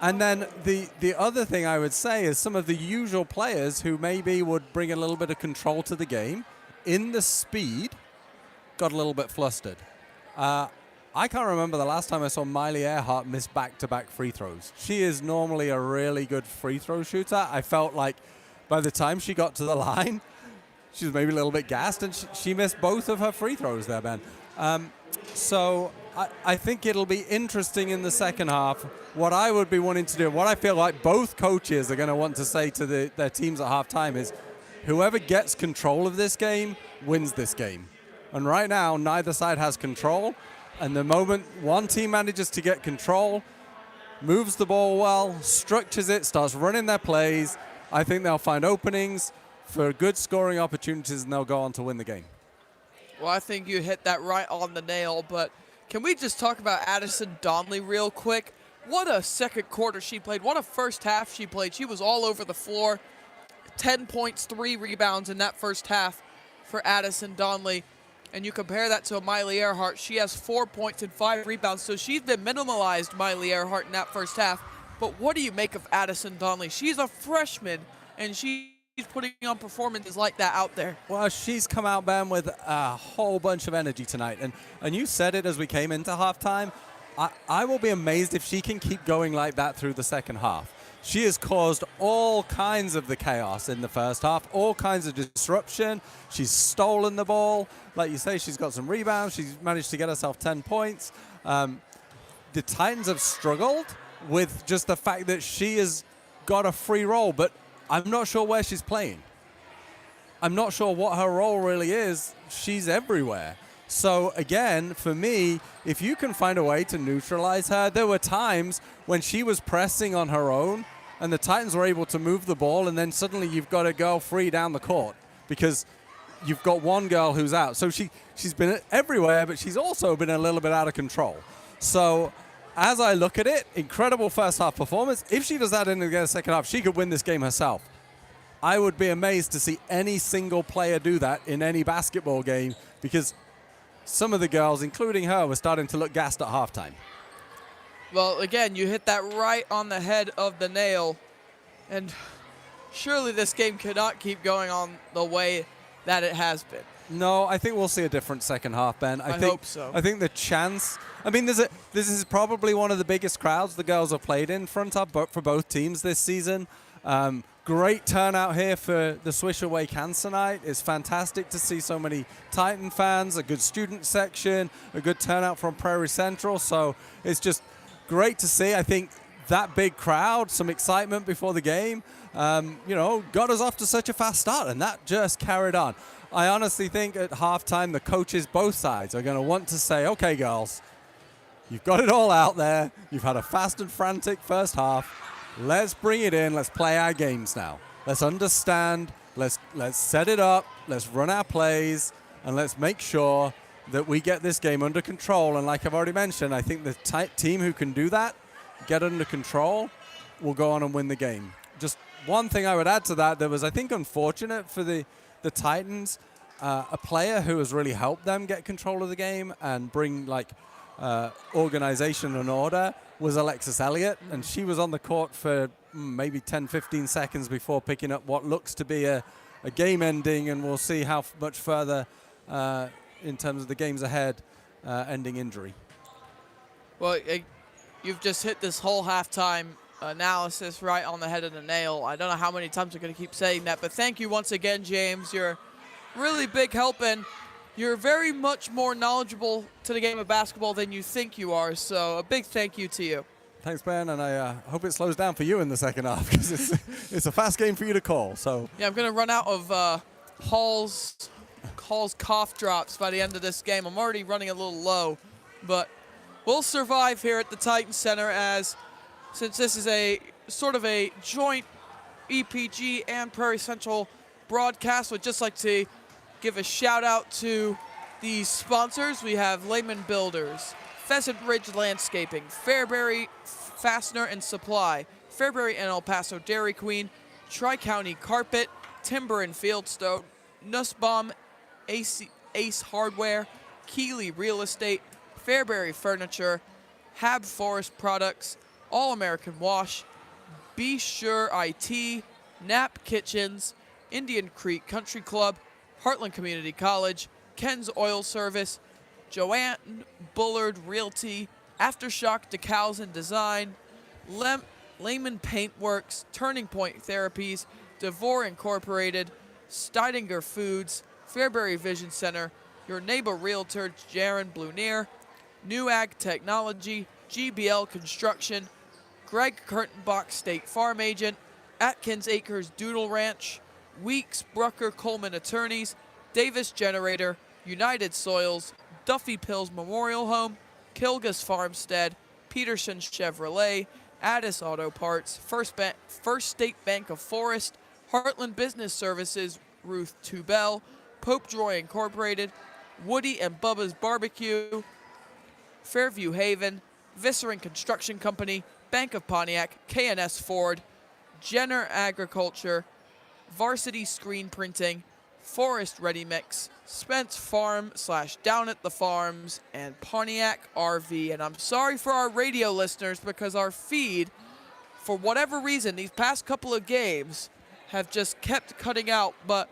then the other thing I would say is some of the usual players who maybe would bring a little bit of control to the game in the speed got a little bit flustered. I can't remember the last time I saw Miley Earhart miss back-to-back free throws. She is normally a really good free throw shooter. I felt like by the time she got to the line, she was maybe a little bit gassed, and she missed both of her free throws there, Ben. So I think it'll be interesting in the second half. What I would be wanting to do, what I feel like both coaches are going to want to say to their teams at halftime is, whoever gets control of this game wins this game. And right now, neither side has control. And the moment one team manages to get control, moves the ball well, structures it, starts running their plays, I think they'll find openings for good scoring opportunities, and they'll go on to win the game. Well, I think you hit that right on the nail, but can we just talk about Addison Donnelly real quick? What a second quarter she played. What a first half she played. She was all over the floor. 10 points, 3 rebounds in that first half for Addison Donnelly. And you compare that to Miley Earhart, she has 4 points and 5 rebounds, so she's been minimalized, Miley Earhart, in that first half. But what do you make of Addison Donnelly? She's a freshman, and she's putting on performances like that out there. Well, she's come out, Ben, with a whole bunch of energy tonight. And you said it as we came into halftime. I will be amazed if she can keep going like that through the second half. She has caused all kinds of the chaos in the first half, all kinds of disruption. She's stolen the ball. Like you say, she's got some rebounds. She's managed to get herself 10 points. The Titans have struggled with just the fact that she has got a free role, but I'm not sure where she's playing. I'm not sure what her role really is. She's everywhere. So again, for me, if you can find a way to neutralize her, there were times when she was pressing on her own and the Titans were able to move the ball, and then suddenly you've got a girl free down the court because you've got one girl who's out. So she's been everywhere, but she's also been a little bit out of control. So as I look at it, incredible first half performance. If she does that in the second half, she could win this game herself. I would be amazed to see any single player do that in any basketball game, because some of the girls, including her, were starting to look gassed at halftime. Well, again, you hit that right on the head of the nail. And surely this game cannot keep going on the way that it has been. No, I think we'll see a different second half, Ben. I hope so. I think the chance... I mean, this is probably one of the biggest crowds the girls have played in front of for both teams this season. Great turnout here for the Swish away cancer night. It's fantastic to see so many Titan fans, a good student section, a good turnout from Prairie Central. So it's just great to see. I think that big crowd, some excitement before the game, got us off to such a fast start, and that just carried on. I honestly think at halftime, the coaches, both sides, are going to want to say, okay, girls, you've got it all out there. You've had a fast and frantic first half. Let's bring it in. Let's play our games now. Let's understand. Let's set it up. Let's run our plays, and let's make sure that we get this game under control. And like I've already mentioned, I think the team who can do that, get under control, will go on and win the game. Just one thing I would add to that was, I think, unfortunate for the Titans, a player who has really helped them get control of the game and bring organization and order was Alexis Elliott, and she was on the court for maybe 10-15 seconds before picking up what looks to be a game ending, and we'll see how much further in terms of the games ahead ending injury. Well, you've just hit this whole halftime analysis right on the head of the nail. I don't know how many times we're going to keep saying that, but thank you once again, James. You're really big help, and you're very much more knowledgeable to the game of basketball than you think you are, so a big thank you to you. Thanks, Ben, and I hope it slows down for you in the second half, because it's a fast game for you to call. So yeah, I'm going to run out of Hall's cough drops by the end of this game. I'm already running a little low, but we'll survive here at the Titan Center, as since this is a sort of a joint EPG and Prairie Central broadcast, would just like to give a shout out to the sponsors. We have Lehman Builders, Pheasant Ridge Landscaping, Fairbury Fastener and Supply, Fairbury and El Paso Dairy Queen, Tri-County Carpet, Timber and Fieldstone, Nussbaum Ace Hardware, Keeley Real Estate, Fairbury Furniture, Hab Forest Products, All American Wash, Be Sure IT, Knapp Kitchens, Indian Creek Country Club, Heartland Community College, Ken's Oil Service, Joanne Bullard Realty, Aftershock Decals and Design, Lehman Paintworks, Turning Point Therapies, DeVore Incorporated, Steidinger Foods, Fairbury Vision Center, Your Neighbor Realtor Jaron Blunier, New Ag Technology, GBL Construction, Greg Kurtenbach State Farm Agent, Atkins Acres Doodle Ranch, Weeks Brucker Coleman Attorneys, Davis Generator, United Soils, Duffy Pills Memorial Home, Kilgus Farmstead, Peterson Chevrolet, Addis Auto Parts, First State Bank of Forest, Heartland Business Services, Ruth Tubell, Pope Joy Incorporated, Woody and Bubba's Barbecue, Fairview Haven, Viscering Construction Company, Bank of Pontiac, K&S Ford, Jenner Agriculture, Varsity Screen Printing, Forest Ready Mix, Spence Farm / Down at the Farms, and Pontiac RV. And I'm sorry for our radio listeners, because our feed, for whatever reason, these past couple of games have just kept cutting out. But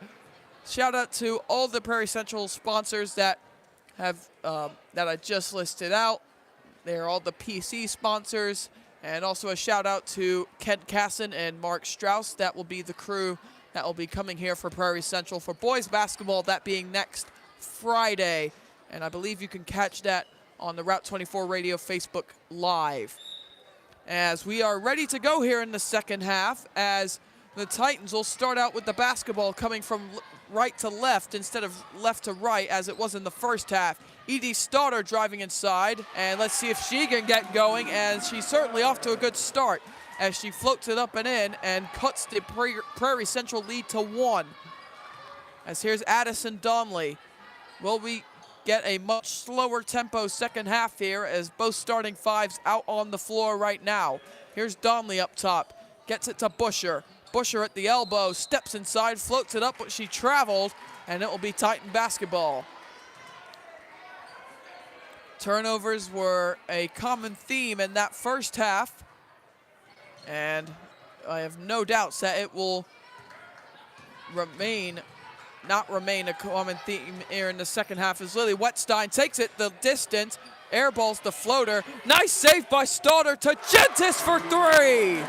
shout out to all the Prairie Central sponsors that have that I just listed out. They're all the PC sponsors. And also a shout out to Kent Casson and Mark Strauss. That will be the crew that will be coming here for Prairie Central for boys basketball, that being next Friday. And I believe you can catch that on the Route 24 Radio Facebook Live. As we are ready to go here in the second half, as the Titans will start out with the basketball coming from right to left instead of left to right, as it was in the first half. Edie Stoddard driving inside, and let's see if she can get going, and she's certainly off to a good start as she floats it up and in and cuts the Prairie Central lead to 1. As here's Addison Donnelly. Will we get a much slower tempo second half here, as both starting fives out on the floor right now? Here's Donnelly up top, gets it to Busher. Busher at the elbow, steps inside, floats it up, but she traveled, and it will be Titan basketball. Turnovers were a common theme in that first half, and I have no doubts that it will not remain a common theme here in the second half, as Lily Wetstein takes it the distance, airballs the floater. Nice save by Stoddard to Gentis for 3.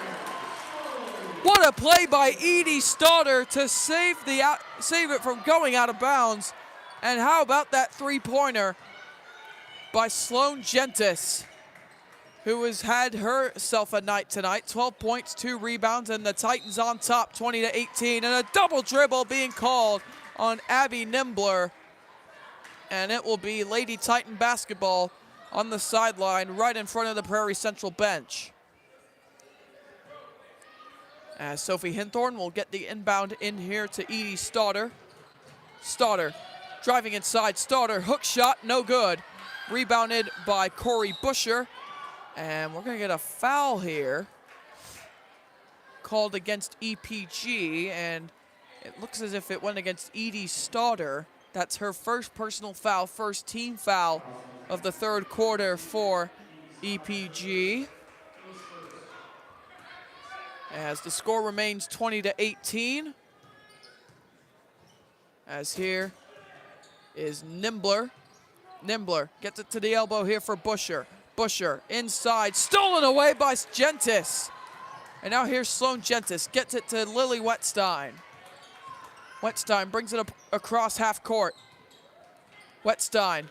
What a play by Edie Stoddard to save it from going out of bounds. And how about that three-pointer by Sloan Gentis, who has had herself a night tonight. 12 points, 2 rebounds, and the Titans on top, 20-18. And a double dribble being called on Abby Nimbler. And it will be Lady Titan basketball on the sideline right in front of the Prairie Central bench. As Sophie Hinthorn will get the inbound in here to Edie Stoddard. Stoddard driving inside. Stoddard hook shot, no good. Rebounded by Corey Busher. And we're going to get a foul here called against EPG. And it looks as if it went against Edie Stoddard. That's her first personal foul, first team foul of the third quarter for EPG. As the score remains 20-18. As here is Nimbler Nimbler gets it to the elbow here for Busher. Busher inside, stolen away by Gentis. And now here's Sloan Gentis, gets it to Lily Wetstein. Wetstein brings it up across half court. Wetstein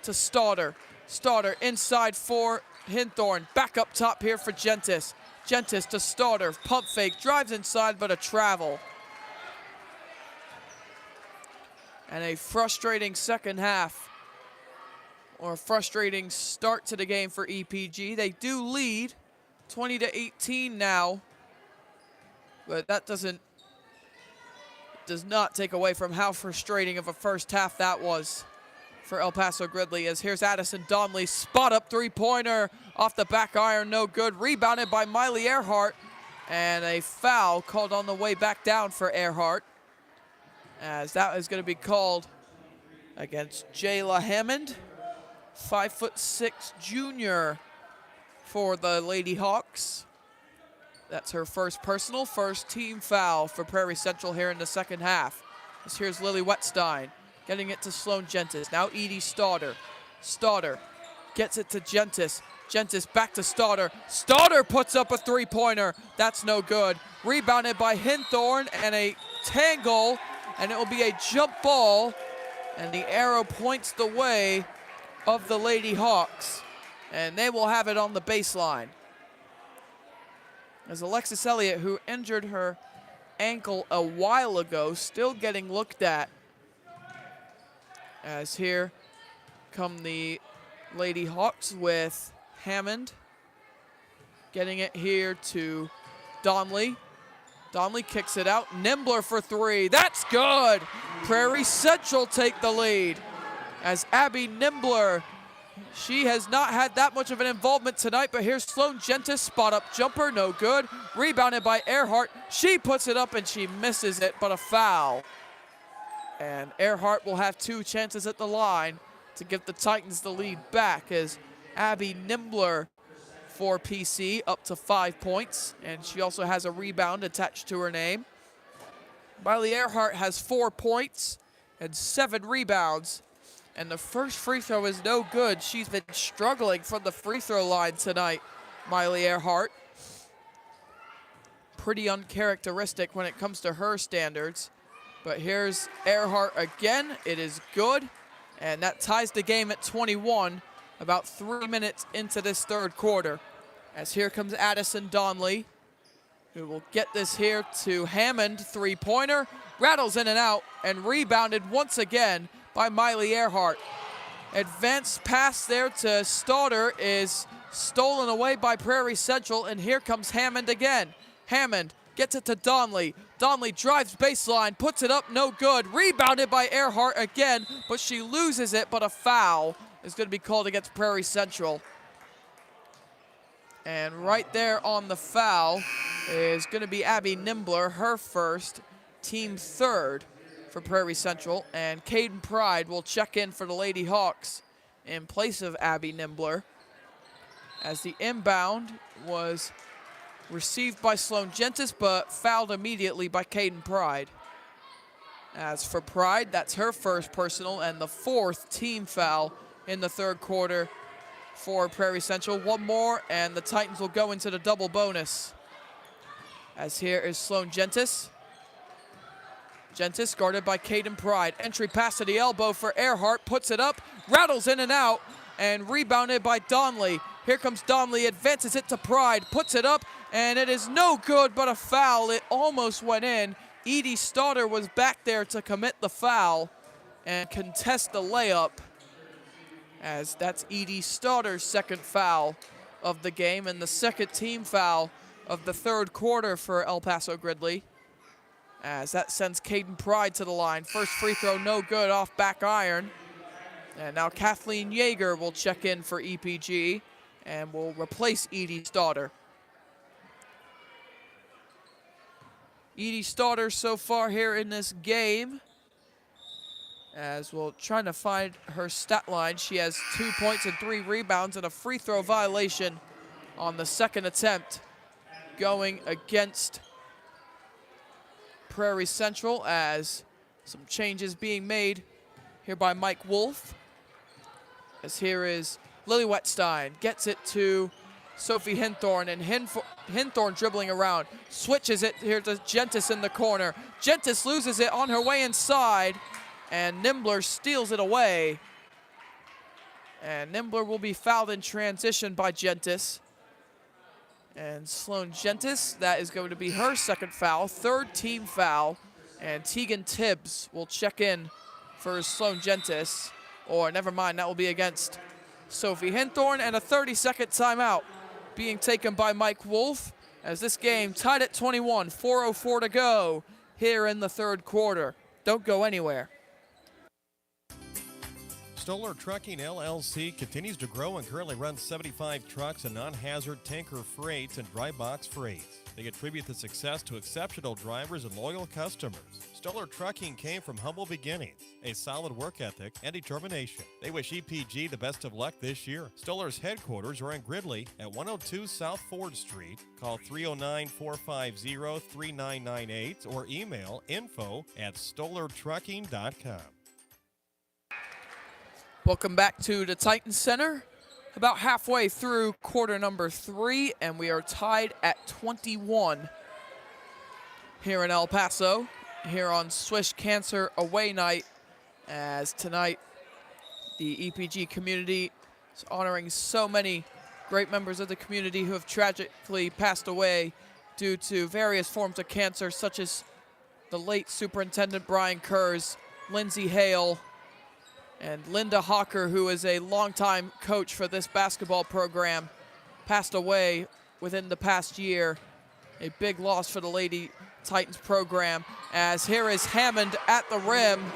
to Stauder. Stauder inside for Hinthorn. Back up top here for Gentis. Gentis to Stauder. Pump fake. Drives inside, but a travel. And a frustrating second half. Or a frustrating start to the game for EPG. They do lead 20-18 now. But that does not take away from how frustrating of a first half that was for El Paso Gridley. As here's Addison Donnelly, spot up three-pointer off the back iron, no good. Rebounded by Miley Earhart, and a foul called on the way back down for Earhart, as that is going to be called against Jayla Hammond, 5'6" junior for the Lady Hawks. That's her first personal, first team foul for Prairie Central here in the second half. As here's Lily Wetstein, getting it to Sloan Gentis. Now Edie Stauder. Stauder gets it to Gentis. Gentis back to Stauder. Stauder puts up a three-pointer. That's no good. Rebounded by Hinthorn, and a tangle, and it will be a jump ball, and the arrow points the way of the Lady Hawks, and they will have it on the baseline. As Alexis Elliott, who injured her ankle a while ago, still getting looked at. As here come the Lady Hawks with Hammond. Getting it here to Donnelly. Donnelly kicks it out. Nimbler for three. That's good! Prairie Central take the lead. As Abby Nimbler, she has not had that much of an involvement tonight, but here's Sloan Gentis, spot up jumper, no good. Rebounded by Earhart. She puts it up and she misses it, but a foul. And Earhart will have two chances at the line to give the Titans the lead back, as Abby Nimbler for PC up to 5 points, and she also has a rebound attached to her name. Miley Earhart has 4 points and 7 rebounds. And the first free throw is no good. She's been struggling from the free throw line tonight, Miley Earhart. Pretty uncharacteristic when it comes to her standards. But here's Earhart again. It is good. And that ties the game at 21, about 3 minutes into this third quarter. As here comes Addison Donnelly, who will get this here to Hammond, three-pointer. Rattles in and out, and rebounded once again by Miley Earhart. Advanced pass there to Stauder is stolen away by Prairie Central, and here comes Hammond again. Hammond gets it to Donnelly. Donnelly drives baseline, puts it up, no good. Rebounded by Earhart again, but she loses it, but a foul is going to be called against Prairie Central. And right there on the foul is going to be Abby Nimbler, her first, team third for Prairie Central, and Caden Pride will check in for the Lady Hawks in place of Abby Nimbler, as the inbound was received by Sloan Gentis but fouled immediately by Caden Pride. As for Pride, that's her first personal and the fourth team foul in the third quarter for Prairie Central. One more and the Titans will go into the double bonus. As here is Sloan Gentis. Gentis guarded by Caden Pride. Entry pass to the elbow for Earhart. Puts it up, rattles in and out, and rebounded by Donnelly. Here comes Donnelly, advances it to Pride, puts it up, and it is no good, but a foul. It almost went in. Edie Stauder was back there to commit the foul and contest the layup, as that's Edie Stauder's second foul of the game and the second team foul of the third quarter for El Paso Gridley. As that sends Caden Pride to the line. First free throw, no good, off back iron. And now Kathleen Yeager will check in for EPG and will replace Edie Stauder. Edie Stauder so far here in this game, as we're trying to find her stat line. She has 2 points and 3 rebounds and a free throw violation on the second attempt going against Prairie Central, as some changes being made here by Mike Wolf. As here is Lily Wetstein, gets it to Sophie Hinthorn, and Hinthorn dribbling around, switches it here to Gentis in the corner. Gentis loses it on her way inside, and Nimbler steals it away. And Nimbler will be fouled in transition by Gentis. And Sloan Gentis, that is going to be her second foul, third team foul. And Tegan Tibbs will check in for Sloan Gentis. Or never mind, that will be against Sophie Hinthorn. And a 30-second timeout being taken by Mike Wolf as this game tied at 21, 4:04 to go here in the third quarter. Don't go anywhere. Stoller Trucking LLC continues to grow and currently runs 75 trucks and non-hazard tanker freights and dry box freights. They attribute the success to exceptional drivers and loyal customers. Stoller Trucking came from humble beginnings, a solid work ethic, and determination. They wish EPG the best of luck this year. Stoller's headquarters are in Gridley at 102 South Ford Street. Call 309-450-3998 or email info@stollertrucking.com. Welcome back to the Titan Center. About halfway through quarter number 3, and we are tied at 21 here in El Paso, here on Swish Cancer Away Night, as tonight the EPG community is honoring so many great members of the community who have tragically passed away due to various forms of cancer, such as the late Superintendent Brian Kurz, Lindsay Hale, and Linda Hawker, who is a longtime coach for this basketball program, passed away within the past year. A big loss for the Lady Titans program, as here is Hammond at the rim.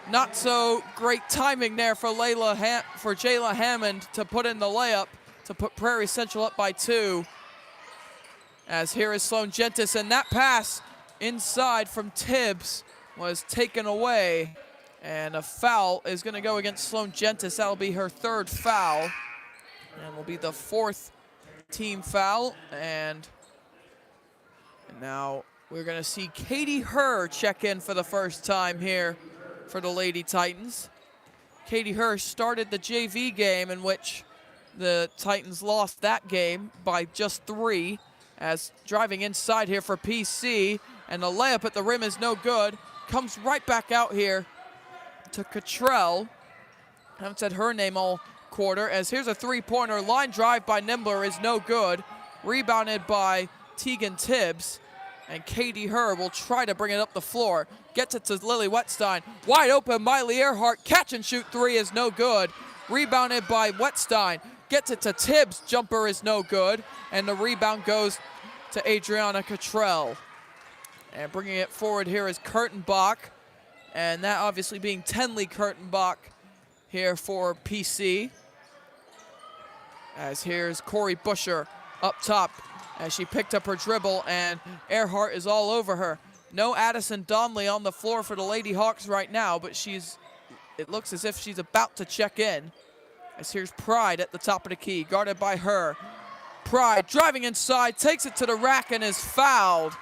Not so great timing there for Jayla Hammond to put in the layup to put Prairie Central up by 2. As here is Sloan Gentis, and that pass inside from Tibbs was taken away. And a foul is going to go against Sloan Gentis. That'll be her third foul. And will be the fourth team foul. And now we're going to see Katie Herr check in for the first time here for the Lady Titans. Katie Herr started the JV game in which the Titans lost that game by just 3. As driving inside here for PC. And the layup at the rim is no good. Comes right back out here to Cottrell. I haven't said her name all quarter, as here's a three-pointer. Line drive by Nimbler is no good. Rebounded by Tegan Tibbs. And Katie Herr will try to bring it up the floor. Gets it to Lily Wetstein. Wide open, Miley Earhart. Catch and shoot 3 is no good. Rebounded by Wetstein. Gets it to Tibbs. Jumper is no good. And the rebound goes to Adriana Cottrell. And bringing it forward here is Kurtenbach. And that obviously being Tenley Kurtenbach here for PC. As here's Corey Busher up top as she picked up her dribble, and Earhart is all over her. No Addison Donnelly on the floor for the Lady Hawks right now, but it looks as if she's about to check in. As here's Pride at the top of the key, guarded by her. Pride driving inside, takes it to the rack and is fouled.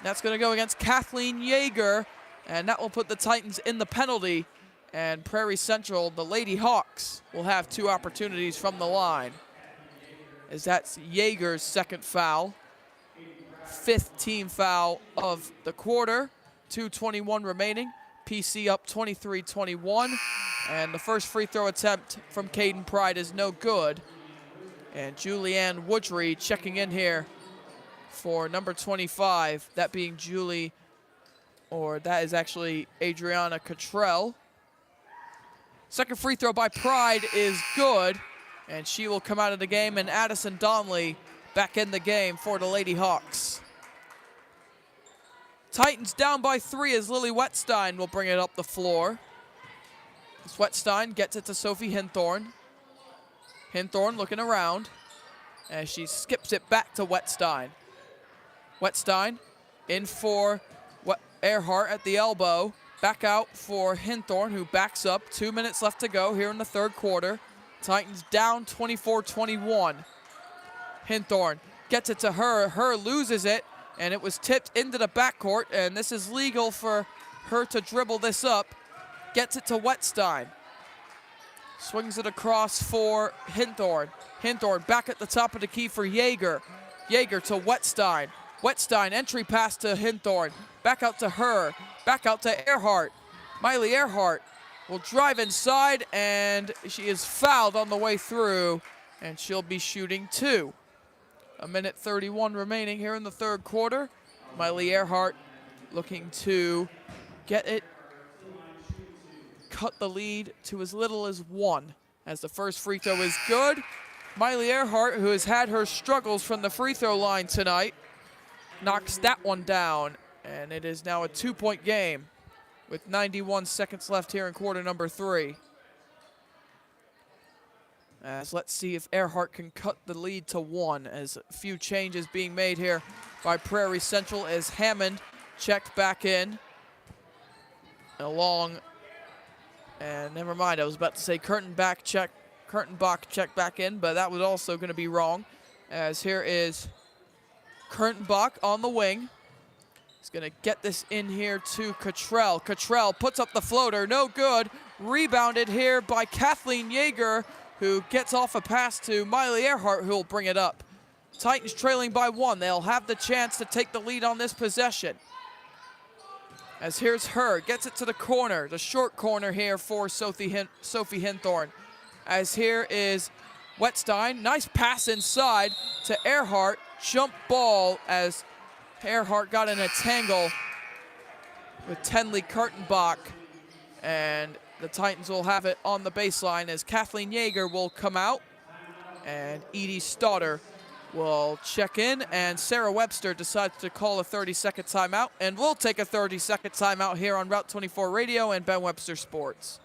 That's going to go against Kathleen Yeager. And that will put the Titans in the penalty. And Prairie Central, the Lady Hawks, will have 2 opportunities from the line. As that's Yeager's second foul. 5th team foul of the quarter. 2:21 remaining. PC up 23-21. And the first free throw attempt from Caden Pride is no good. And Julianne Woodry checking in here for number 25. That being that is actually Adriana Cottrell. Second free throw by Pride is good, and she will come out of the game, and Addison Donnelly back in the game for the Lady Hawks. Titans down by 3 as Lily Wetstein will bring it up the floor. As Wetstein gets it to Sophie Hinthorn. Hinthorn looking around as she skips it back to Wetstein. Wetstein in for Earhart at the elbow. Back out for Hinthorn, who backs up. 2 minutes left to go here in the third quarter. Titans down 24-21. Hinthorn gets it to her. Her loses it, and it was tipped into the backcourt, and this is legal for her to dribble this up. Gets it to Wetstein. Swings it across for Hinthorn. Hinthorn back at the top of the key for Yeager. Yeager to Wetstein. Wetstein, entry pass to Hinthorn. Back out to her. Back out to Earhart. Miley Earhart will drive inside, and she is fouled on the way through, and she'll be shooting 2. 1:31 remaining here in the third quarter. Miley Earhart looking to get it, cut the lead to as little as 1, as the first free throw is good. Miley Earhart, who has had her struggles from the free throw line tonight, knocks that one down, and it is now a 2-point game with 91 seconds left here in quarter number 3. As let's see if Earhart can cut the lead to 1, as a few changes being made here by Prairie Central as Hammond checked back in. Along, and never mind, I was about to say Kurtenbach checked back in, but that was also going to be wrong, as here is Kurtenbach on the wing. He's going to get this in here to Cottrell. Cottrell puts up the floater, no good. Rebounded here by Kathleen Yeager, who gets off a pass to Miley Earhart, who will bring it up. Titans trailing by 1. They'll have the chance to take the lead on this possession. As here's her, gets it to the corner, the short corner here for Sophie Hinthorn. As here is Wetstein, nice pass inside to Earhart, jump ball as Earhart got in a tangle with Tenley Kurtenbach, and the Titans will have it on the baseline as Kathleen Yeager will come out, and Edie Stauder will check in, and Sarah Webster decides to call a 30-second timeout, and we'll take a 30-second timeout here on Route 24 Radio and Ben Webster Sports.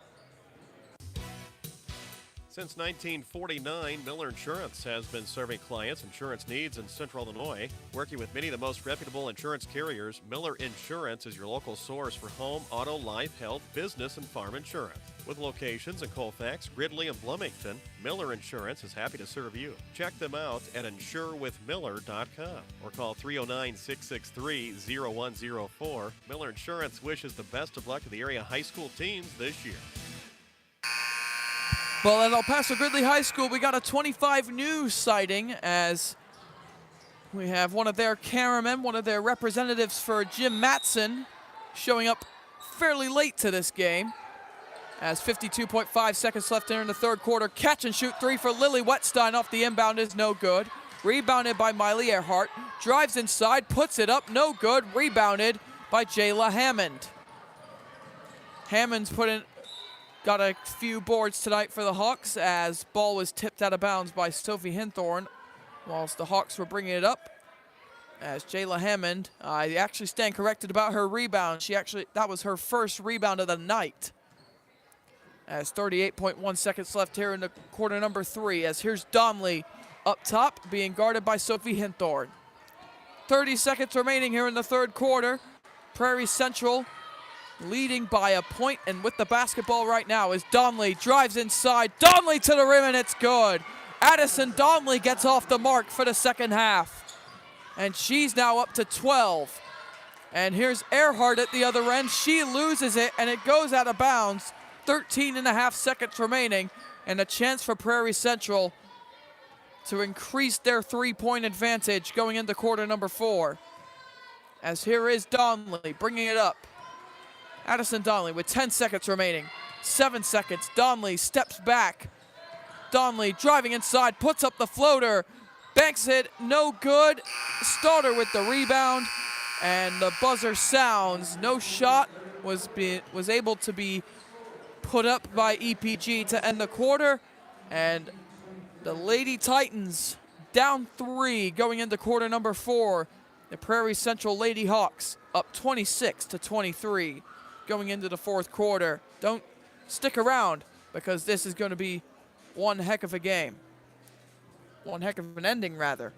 Since 1949, Miller Insurance has been serving clients' insurance needs in Central Illinois. Working with many of the most reputable insurance carriers, Miller Insurance is your local source for home, auto, life, health, business, and farm insurance. With locations in Colfax, Gridley, and Bloomington, Miller Insurance is happy to serve you. Check them out at insurewithmiller.com or call 309-663-0104. Miller Insurance wishes the best of luck to the area high school teams this year. Well, at El Paso Gridley High School, we got a 25 News sighting as we have one of their cameramen, one of their representatives for Jim Matson, showing up fairly late to this game. As 52.5 seconds left here in the third quarter, catch and shoot 3 for Lily Wetstein off the inbound is no good. Rebounded by Miley Earhart, drives inside, puts it up, no good. Rebounded by Jayla Hammond. Hammond's got a few boards tonight for the Hawks as ball was tipped out of bounds by Sophie Hinthorn whilst the Hawks were bringing it up. As Jayla Hammond, I actually stand corrected about her rebound. That was her first rebound of the night. As 38.1 seconds left here in the quarter number 3, as here's Donnelly up top being guarded by Sophie Hinthorn. 30 seconds remaining here in the third quarter. Prairie Central leading by a point, and with the basketball right now is Donnelly, drives inside, Donnelly to the rim, and it's good. Addison Donnelly gets off the mark for the second half, and she's now up to 12. And here's Earhart at the other end. She loses it, and it goes out of bounds. 13.5 seconds remaining, and a chance for Prairie Central to increase their 3-point advantage going into quarter number 4. As here is Donnelly bringing it up. Addison Donnelly with 10 seconds remaining. 7 seconds. Donnelly steps back. Donnelly driving inside, puts up the floater, banks it, no good. Stauder with the rebound, and the buzzer sounds. No shot was able to be put up by EPG to end the quarter, and the Lady Titans down 3 going into quarter number 4. The Prairie Central Lady Hawks up 26-23 going into the fourth quarter. Don't stick around, because this is going to be one heck of a game. One heck of an ending, rather.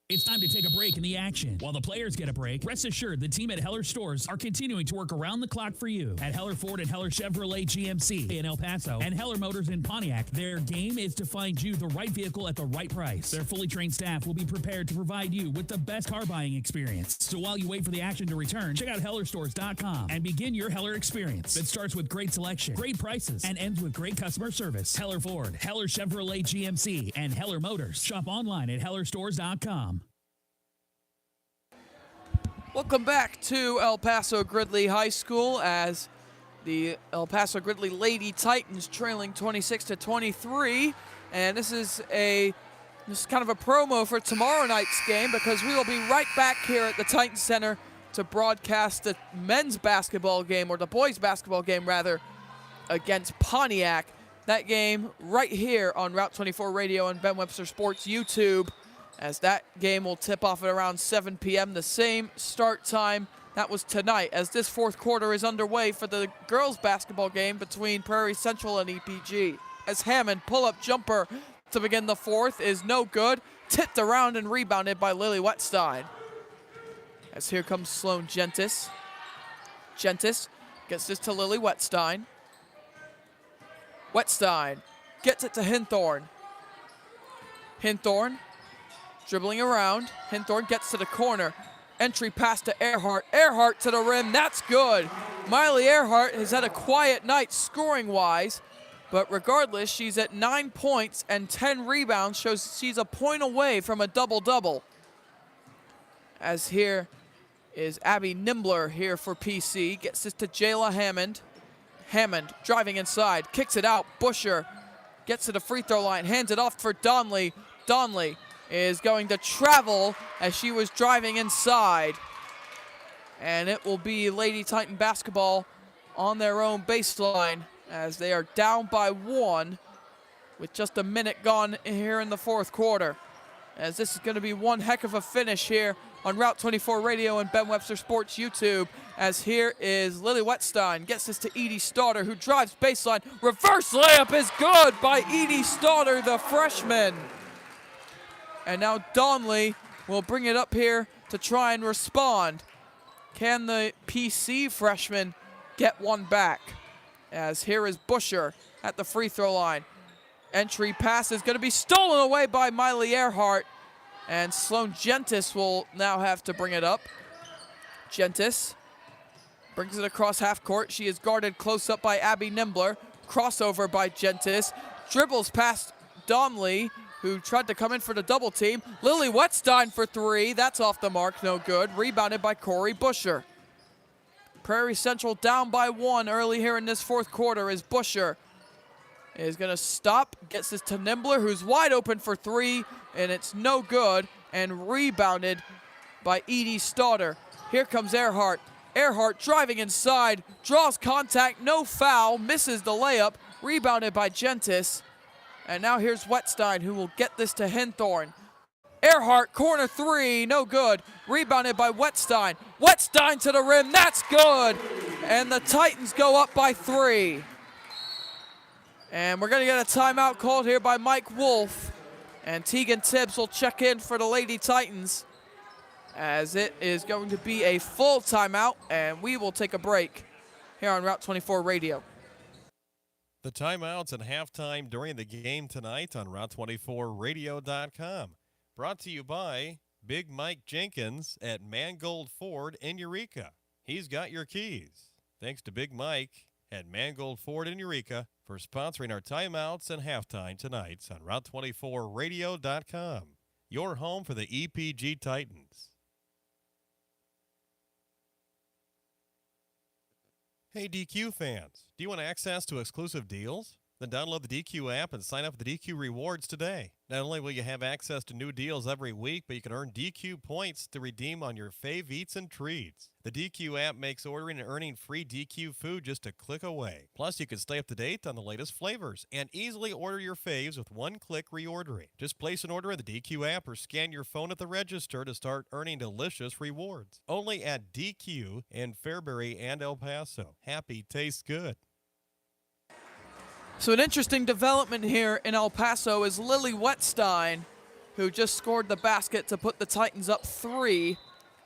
It's time time to take a break in the action. While the players get a break, rest assured the team at Heller Stores are continuing to work around the clock for you. At Heller Ford and Heller Chevrolet GMC in El Paso and Heller Motors in Pontiac, their game is to find you the right vehicle at the right price. Their fully trained staff will be prepared to provide you with the best car buying experience. So while you wait for the action to return, check out HellerStores.com and begin your Heller experience that starts with great selection, great prices, and ends with great customer service. Heller Ford, Heller Chevrolet GMC, and Heller Motors. Shop online at HellerStores.com. Welcome back to El Paso Gridley High School as the El Paso Gridley Lady Titans trailing 26-23. And this is kind of a promo for tomorrow night's game because we will be right back here at the Titan Center to broadcast the men's basketball game, or the boys basketball game rather, against Pontiac. That game right here on Route 24 Radio and Ben Webster Sports YouTube, as that game will tip off at around 7 p.m. The same start time that was tonight, as this fourth quarter is underway for the girls basketball game between Prairie Central and EPG. As Hammond pull-up jumper to begin the fourth is no good, tipped around and rebounded by Lily Wetstein. As here comes Sloan Gentis. Gentis gets this to Lily Wetstein. Wetstein gets it to Hinthorn. Hinthorn dribbling around. Hinthorn gets to the corner. Entry pass to Earhart. Earhart to the rim. That's good. Miley Earhart has had a quiet night scoring-wise, but regardless, she's at 9 points and 10 rebounds. Shows she's a point away from a double-double. As here is Abby Nimbler here for PC. Gets this to Jayla Hammond. Hammond driving inside, kicks it out. Busher gets to the free throw line, hands it off for Donley. Donley is going to travel as she was driving inside. And it will be Lady Titan basketball on their own baseline as they are down by 1 with just a minute gone here in the fourth quarter. As this is going to be one heck of a finish here on Route 24 Radio and Ben Webster Sports YouTube. As here is Lily Wetstein, gets this to Edie Stauder, who drives baseline. Reverse layup is good by Edie Stauder, the freshman. And now Donley will bring it up here to try and respond. Can the PC freshman get one back? As here is Busher at the free throw line. Entry pass is going to be stolen away by Miley Earhart. And Sloan Gentis will now have to bring it up. Gentis brings it across half court. She is guarded close up by Abby Nimbler. Crossover by Gentis. Dribbles past Donley, who tried to come in for the double team. Lily Wetstein for 3. That's off the mark, no good. Rebounded by Corey Busher. Prairie Central down by 1 early here in this fourth quarter as Busher is going to stop. Gets this to Nimbler, who's wide open for 3, and it's no good. And rebounded by Edie Stauder. Here comes Earhart. Earhart driving inside, draws contact, no foul, misses the layup. Rebounded by Gentis. And now here's Wetstein, who will get this to Hinthorn. Earhart, corner 3, no good. Rebounded by Wetstein. Wetstein to the rim, that's good. And the Titans go up by 3. And we're going to get a timeout called here by Mike Wolf. And Tegan Tibbs will check in for the Lady Titans, as it is going to be a full timeout, and we will take a break here on Route 24 Radio. The timeouts and halftime during the game tonight on Route24Radio.com. Brought to you by Big Mike Jenkins at Mangold Ford in Eureka. He's got your keys. Thanks to Big Mike at Mangold Ford in Eureka for sponsoring our timeouts and halftime tonight on Route24Radio.com. Your home for the EPG Titans. Hey DQ fans, do you want access to exclusive deals? Then download the DQ app and sign up for the DQ Rewards today. Not only will you have access to new deals every week, but you can earn DQ points to redeem on your fave eats and treats. The DQ app makes ordering and earning free DQ food just a click away. Plus, you can stay up to date on the latest flavors and easily order your faves with one-click reordering. Just place an order in the DQ app or scan your phone at the register to start earning delicious rewards. Only at DQ in Fairbury and El Paso. Happy tastes good. So an interesting development here in El Paso is Lily Wetstein who just scored the basket to put the Titans up 3,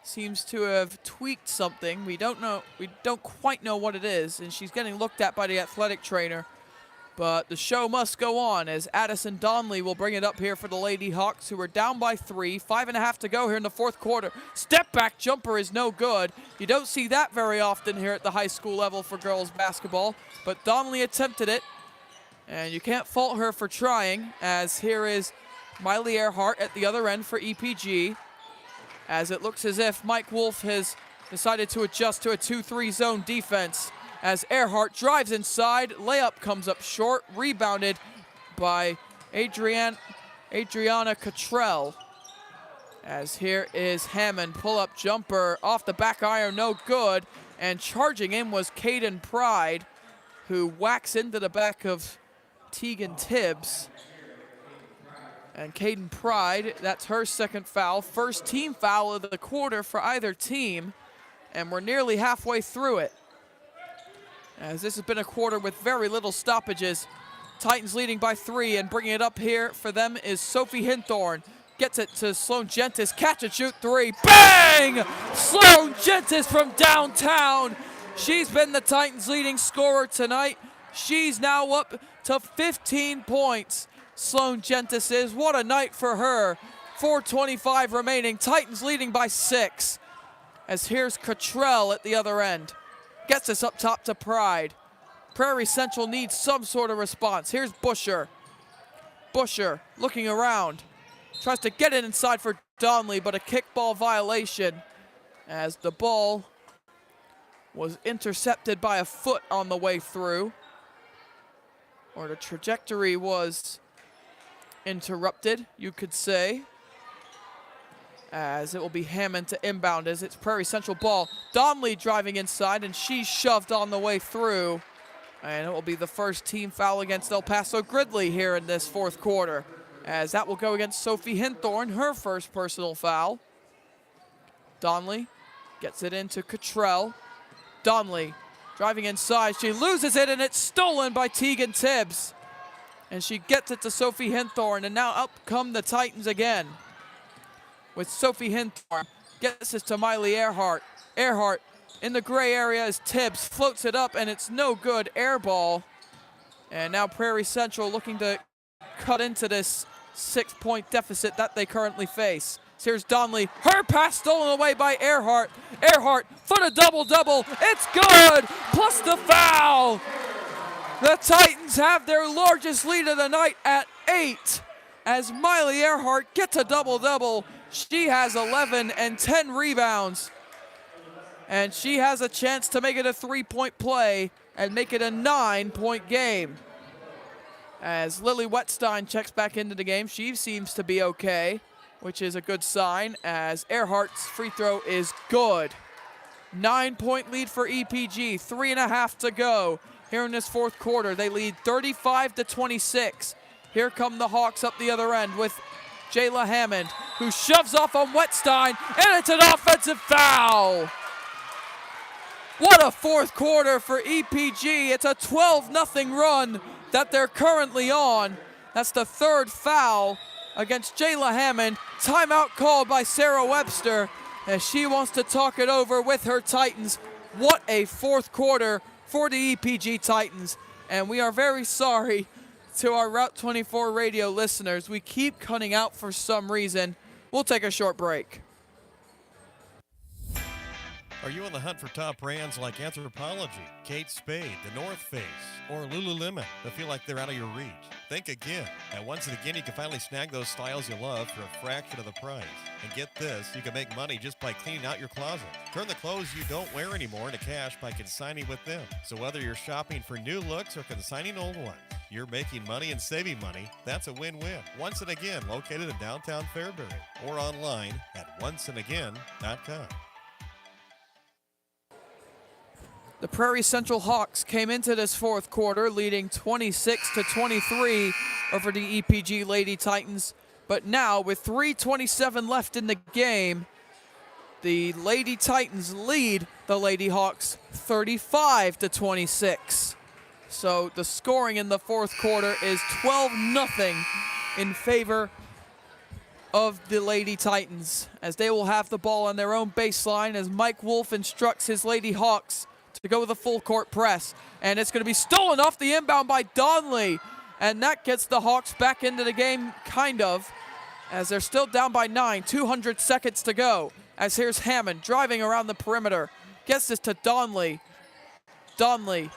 seems to have tweaked something. We don't quite know what it is, and she's getting looked at by the athletic trainer. But the show must go on as Addison Donnelly will bring it up here for the Lady Hawks, who are down by 3. 5.5 to go here in the fourth quarter. Step back jumper is no good. You don't see that very often here at the high school level for girls basketball, but Donnelly attempted it, and you can't fault her for trying, as here is Miley Earhart at the other end for EPG, as it looks as if Mike Wolf has decided to adjust to a 2-3 zone defense. As Earhart drives inside, layup comes up short, rebounded by Adriana Cottrell. As here is Hammond, pull-up jumper off the back iron, no good. And charging in was Caden Pride, who whacks into the back of Tegan Tibbs. And Caden Pride, that's her second foul. First team foul of the quarter for either team. And we're nearly halfway through it, as this has been a quarter with very little stoppages. Titans leading by 3, and bringing it up here for them is Sophie Hinthorn. Gets it to Sloan Gentis, catch and shoot 3, bang! Sloan Gentis from downtown. She's been the Titans leading scorer tonight. She's now up to 15 points. Sloan Gentis is, what a night for her. 4:25 remaining, Titans leading by 6. As here's Cottrell at the other end. Gets us up top to Pride. Prairie Central needs some sort of response. Here's Busher. Busher looking around. Tries to get it inside for Donnelly, but a kickball violation, as the ball was intercepted by a foot on the way through. Or the trajectory was interrupted, you could say, as it will be Hammond to inbound as it's Prairie Central ball. Donnelly driving inside, and she's shoved on the way through. And it will be the first team foul against El Paso Gridley here in this fourth quarter, as that will go against Sophie Hinthorn, her first personal foul. Donnelly gets it into Cottrell. Donnelly driving inside. She loses it, and it's stolen by Tegan Tibbs. And she gets it to Sophie Hinthorn, and now up come the Titans again, with Sophie Hinthorn. Gets this to Miley Earhart. Earhart in the gray area as Tibbs floats it up, and it's no good. Air ball. And now Prairie Central looking to cut into this 6-point deficit that they currently face. So here's Donnelly. Her pass stolen away by Earhart. Earhart for the double-double. It's good, plus the foul. The Titans have their largest lead of the night at 8, as Miley Earhart gets a double-double. She has 11 and 10 rebounds, and she has a chance to make it a 3-point play and make it a 9-point game. As Lily Wetstein checks back into the game, she seems to be okay, which is a good sign, as Earhart's free throw is good. 9-point lead for EPG, 3.5 to go here in this fourth quarter. They lead 35-26. Here come the Hawks up the other end with Jayla Hammond, who shoves off on Wetstein, and it's an offensive foul. What a fourth quarter for EPG. It's a 12-0 run that they're currently on. That's the third foul against Jayla Hammond. Timeout called by Sarah Webster, as she wants to talk it over with her Titans. What a fourth quarter for the EPG Titans, and we are very sorry to our Route 24 radio listeners. We keep cutting out for some reason. We'll take a short break. Are you on the hunt for top brands like Anthropologie, Kate Spade, The North Face, or Lululemon that feel like they're out of your reach? Think again. And once and again, you can finally snag those styles you love for a fraction of the price. And get this, you can make money just by cleaning out your closet. Turn the clothes you don't wear anymore into cash by consigning with them. So whether you're shopping for new looks or consigning old ones, you're making money and saving money. That's a win-win. Once and Again, located in downtown Fairbury, or online at onceandagain.com. The Prairie Central Hawks came into this fourth quarter leading 26-23 over the EPG Lady Titans. But now, with 3:27 left in the game, the Lady Titans lead the Lady Hawks 35-26. So the scoring in the fourth quarter is 12-0 in favor of the Lady Titans, as they will have the ball on their own baseline as Mike Wolf instructs his Lady Hawks to go with a full court press. And it's going to be stolen off the inbound by Donley. And that gets the Hawks back into the game, kind of, as they're still down by 9, 200 seconds to go. As here's Hammond driving around the perimeter. Gets this to Donley. Donley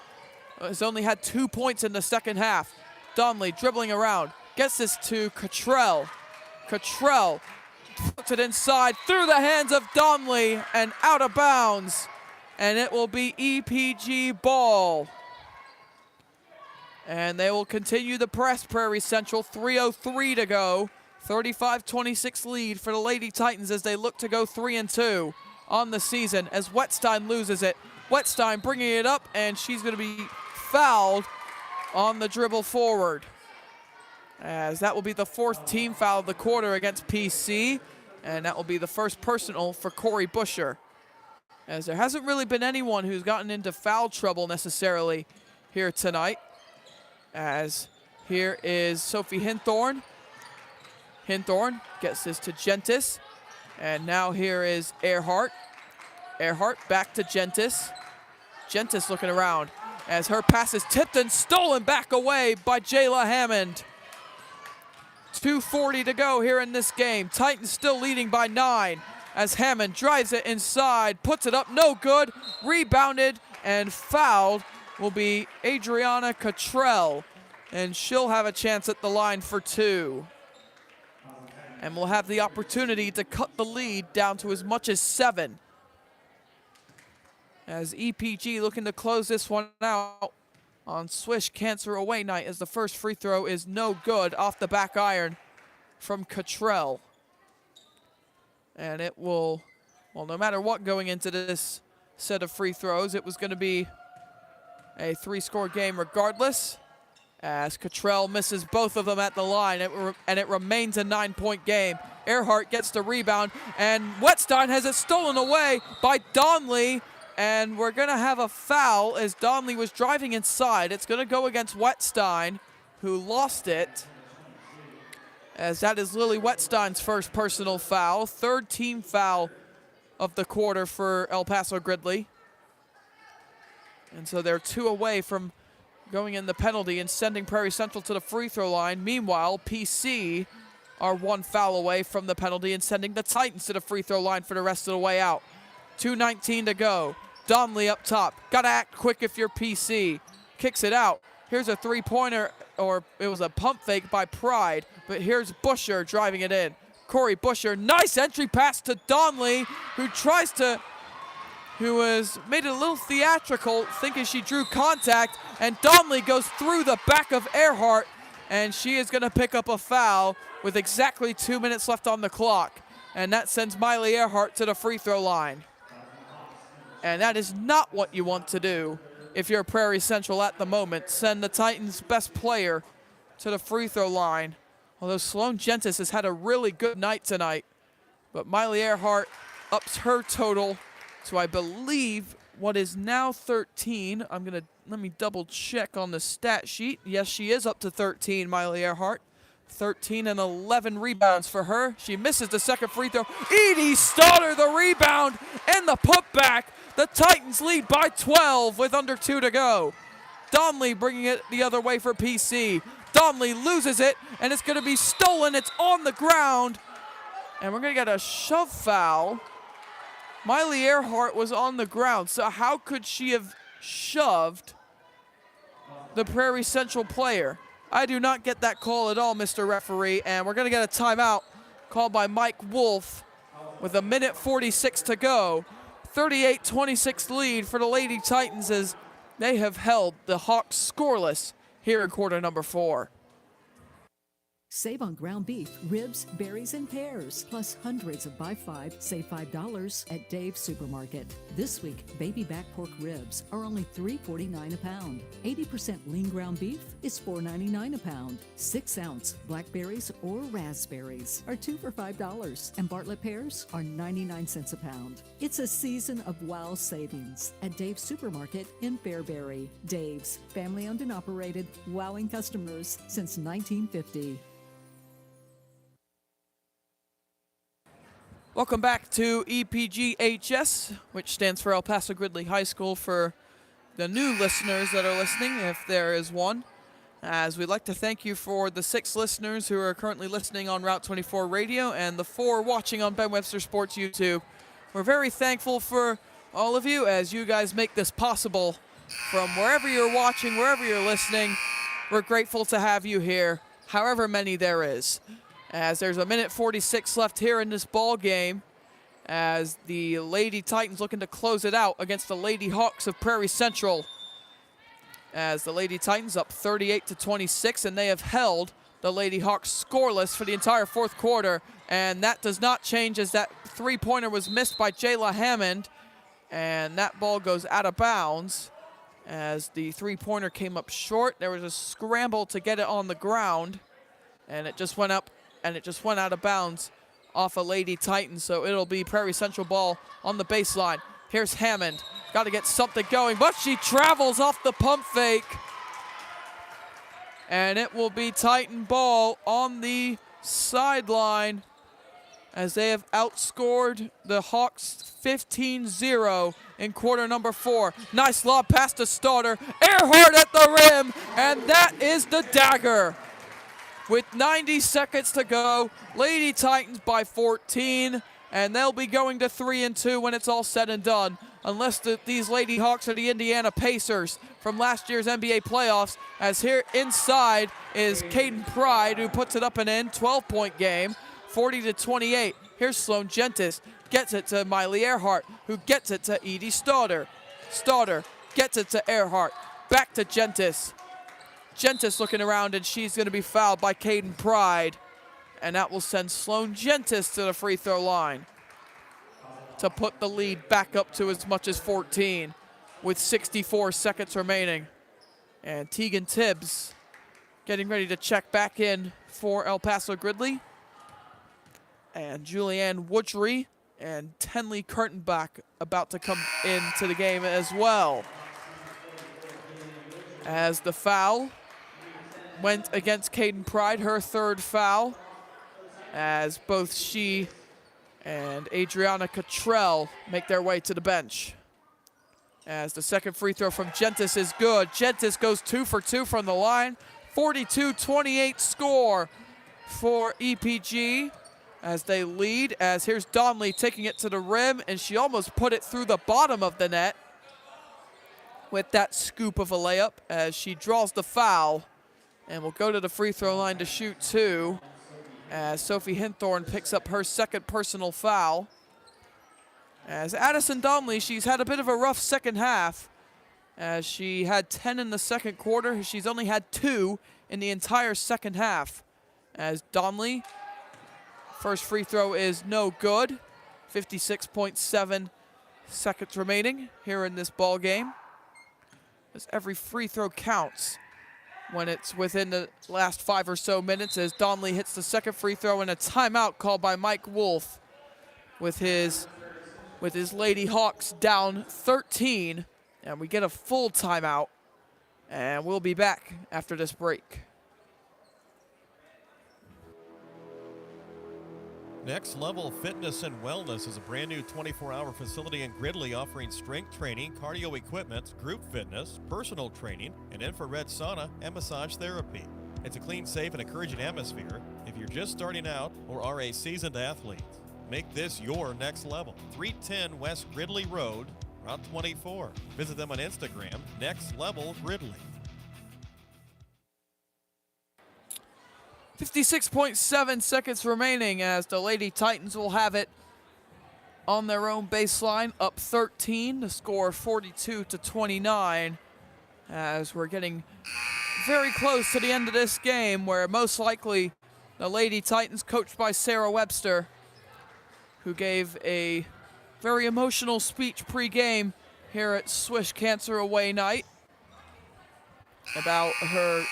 has only had 2 points in the second half. Donley dribbling around. Gets this to Cottrell. Cottrell puts it inside through the hands of Donley and out of bounds. And it will be EPG ball. And they will continue the press, Prairie Central. 3:03 to go. 35-26 lead for the Lady Titans as they look to go 3-2 on the season as Wettstein loses it. Wettstein bringing it up, and she's going to be fouled on the dribble forward, as that will be the 4th team foul of the quarter against PC, and that will be the first personal for Corey Busher, as there hasn't really been anyone who's gotten into foul trouble necessarily here tonight. As here is Sophie Hinthorn. Hinthorn gets this to Gentis, and now here is Earhart. Earhart back to Gentis. Gentis looking around as her pass is tipped and stolen back away by Jayla Hammond. 2:40 to go here in this game. Titans still leading by 9 as Hammond drives it inside, puts it up, no good, rebounded and fouled will be Adriana Cottrell, and she'll have a chance at the line for 2. And will have the opportunity to cut the lead down to as much as 7. As EPG looking to close this one out on Swish Cancer away night, as the first free throw is no good off the back iron from Cottrell. And it will, well, no matter what going into this set of free throws, it was going to be a 3-score game regardless, as Cottrell misses both of them at the line, and it remains a 9-point game. Earhart gets the rebound, and Wettstein has it stolen away by Donley, and we're going to have a foul as Donley was driving inside. It's going to go against Wettstein, who lost it, as that is Lily Wettstein's first personal foul, 3rd team foul of the quarter for El Paso Gridley. And so they're 2 away from going in the penalty and sending Prairie Central to the free throw line. Meanwhile, PC are 1 foul away from the penalty and sending the Titans to the free throw line for the rest of the way out. 2:19 to go. Donley up top. Gotta act quick if you're PC. Kicks it out. Here's a 3-pointer, or it was a pump fake by Pride, but here's Busher driving it in. Corey Busher, nice entry pass to Donley, who was made it a little theatrical, thinking she drew contact, and Donley goes through the back of Earhart, and she is going to pick up a foul with exactly 2 minutes left on the clock, and that sends Miley Earhart to the free throw line. And that is not what you want to do if you're Prairie Central at the moment. Send the Titans' best player to the free throw line, although Sloan Gentis has had a really good night tonight, but Miley Earhart ups her total to, I believe, what is now 13. Let me double check on the stat sheet. Yes, she is up to 13, Miley Earhart. 13 and 11 rebounds for her. She misses the second free throw. Edie Stoddard the rebound and the putback. The Titans lead by 12 with under 2 to go. Donley bringing it the other way for PC. Donley loses it, and it's going to be stolen. It's on the ground, and we're going to get a shove foul. Miley Earhart was on the ground, so how could she have shoved the Prairie Central player? I do not get that call at all, Mr. Referee, and we're going to get a timeout called by Mike Wolf with 1:46 to go. 38-26 lead for the Lady Titans as they have held the Hawks scoreless here in quarter number 4. Save on ground beef, ribs, berries, and pears, plus hundreds of buy 5, save $5 at Dave's Supermarket. This week, baby back pork ribs are only $3.49 a pound. 80% lean ground beef is $4.99 a pound. 6-ounce blackberries or raspberries are 2 for $5, and Bartlett pears are 99 cents a pound. It's a season of wow savings at Dave's Supermarket in Fairbury. Dave's, family owned and operated, wowing customers since 1950. Welcome back to EPGHS, which stands for El Paso Gridley High School for the new listeners that are listening, if there is one. As we'd like to thank you for the 6 listeners who are currently listening on Route 24 radio and the 4 watching on Ben Webster Sports YouTube. We're very thankful for all of you as you guys make this possible. From wherever you're watching, wherever you're listening, we're grateful to have you here, however many there is. As there's a minute 46 left here in this ball game, as the Lady Titans looking to close it out against the Lady Hawks of Prairie Central. As the Lady Titans up 38-26, and they have held the Lady Hawks scoreless for the entire fourth quarter, and that does not change as that three-pointer was missed by Jayla Hammond, and that ball goes out of bounds as the three-pointer came up short. There was a scramble to get it on the ground, and it just went up. And it just went out of bounds off a Lady Titan, so it'll be Prairie Central ball on the baseline. Here's Hammond. Got to get something going, but she travels off the pump fake. And it will be Titan ball on the sideline as they have outscored the Hawks 15-0 in quarter number 4. Nice lob pass to starter. Earhart at the rim, and that is the dagger. With 90 seconds to go, Lady Titans by 14, and they'll be going to 3-2 when it's all said and done, unless these Lady Hawks are the Indiana Pacers from last year's NBA playoffs, as here inside is Caden Pride, who puts it up and in, 12-point game, 40-28. Here's Sloan Gentis, gets it to Miley Earhart, who gets it to Edie Starter. Starter gets it to Earhart, back to Gentis. Gentis looking around, and she's going to be fouled by Caden Pride. And that will send Sloan Gentis to the free throw line to put the lead back up to as much as 14 with 64 seconds remaining. And Tegan Tibbs getting ready to check back in for El Paso Gridley. And Julianne Woodry and Tenley Kurtenbach about to come into the game as well. As the foul went against Caden Pride, her 3rd foul, as both she and Adriana Cottrell make their way to the bench. As the second free throw from Gentis is good. Gentis goes 2 for 2 from the line. 42-28 score for EPG as they lead. As here's Donnelly taking it to the rim, and she almost put it through the bottom of the net with that scoop of a layup as she draws the foul. And will go to the free throw line to shoot 2 as Sophie Hinthorn picks up her 2nd personal foul. As Addison Donnelly, she's had a bit of a rough second half as she had 10 in the second quarter. She's only had 2 in the entire second half. As Donnelly, first free throw is no good. 56.7 seconds remaining here in this ball game. As every free throw counts when it's within the last 5 or so minutes, as Donnelly hits the second free throw, and a timeout called by Mike Wolf with his Lady Hawks down 13, and we get a full timeout, and we'll be back after this break. Next Level Fitness and Wellness is a brand new 24-hour facility in Gridley offering strength training, cardio equipment, group fitness, personal training, and infrared sauna and massage therapy. It's a clean, safe, and encouraging atmosphere if you're just starting out or are a seasoned athlete. Make this your next level. 310 West Gridley Road, Route 24. Visit them on Instagram, Next Level Gridley. 56.7 seconds remaining as the Lady Titans will have it on their own baseline, up 13 to score 42-29 as we're getting very close to the end of this game, where most likely the Lady Titans, coached by Sarah Webster, who gave a very emotional speech pre-game here at Swish Cancer Away Night about her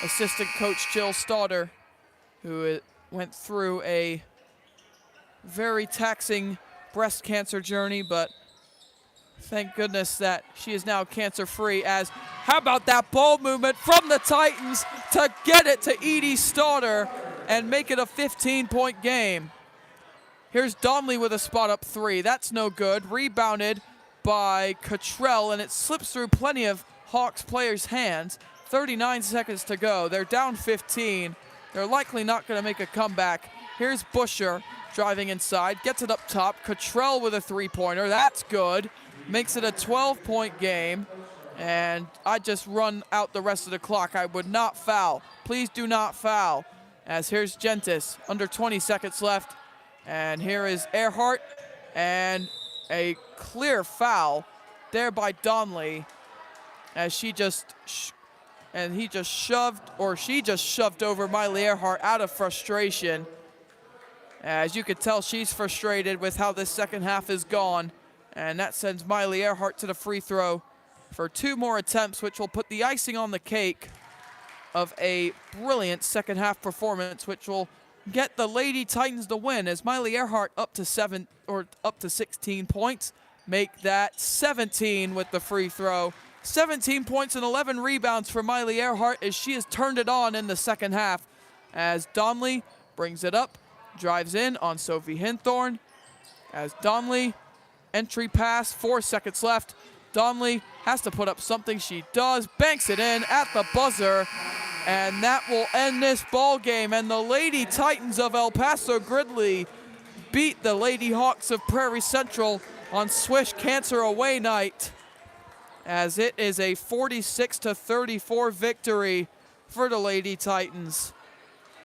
assistant coach Jill Stauder, who went through a very taxing breast cancer journey, but thank goodness that she is now cancer-free. As, how about that ball movement from the Titans to get it to Edie Stauder and make it a 15-point game. Here's Donnelly with a spot up three. That's no good. Rebounded by Cottrell, and it slips through plenty of Hawks players' hands. 39 seconds to go. They're down 15. They're likely not going to make a comeback. Here's Busher driving inside, gets it up top. Cottrell with a three-pointer. That's good. Makes it a 12-point game. And I just run out the rest of the clock. I would not foul. Please do not foul. As here's Gentis, under 20 seconds left. And here is Earhart, and a clear foul there by Donnelly, as she just shoved over Miley Earhart out of frustration. As you could tell, she's frustrated with how this second half is gone, and that sends Miley Earhart to the free throw for 2 more attempts, which will put the icing on the cake of a brilliant second half performance, which will get the Lady Titans the win, as Miley Earhart up to 16 points, make that 17 with the free throw. 17 points and 11 rebounds for Miley Earhart as she has turned it on in the second half. As Donnelly brings it up, drives in on Sophie Hinthorn. As Donnelly, entry pass, 4 seconds left. Donnelly has to put up something. She does, banks it in at the buzzer, and that will end this ball game. And the Lady Titans of El Paso Gridley beat the Lady Hawks of Prairie Central on Swish Cancer away night, as it is a 46-34 victory for the Lady Titans.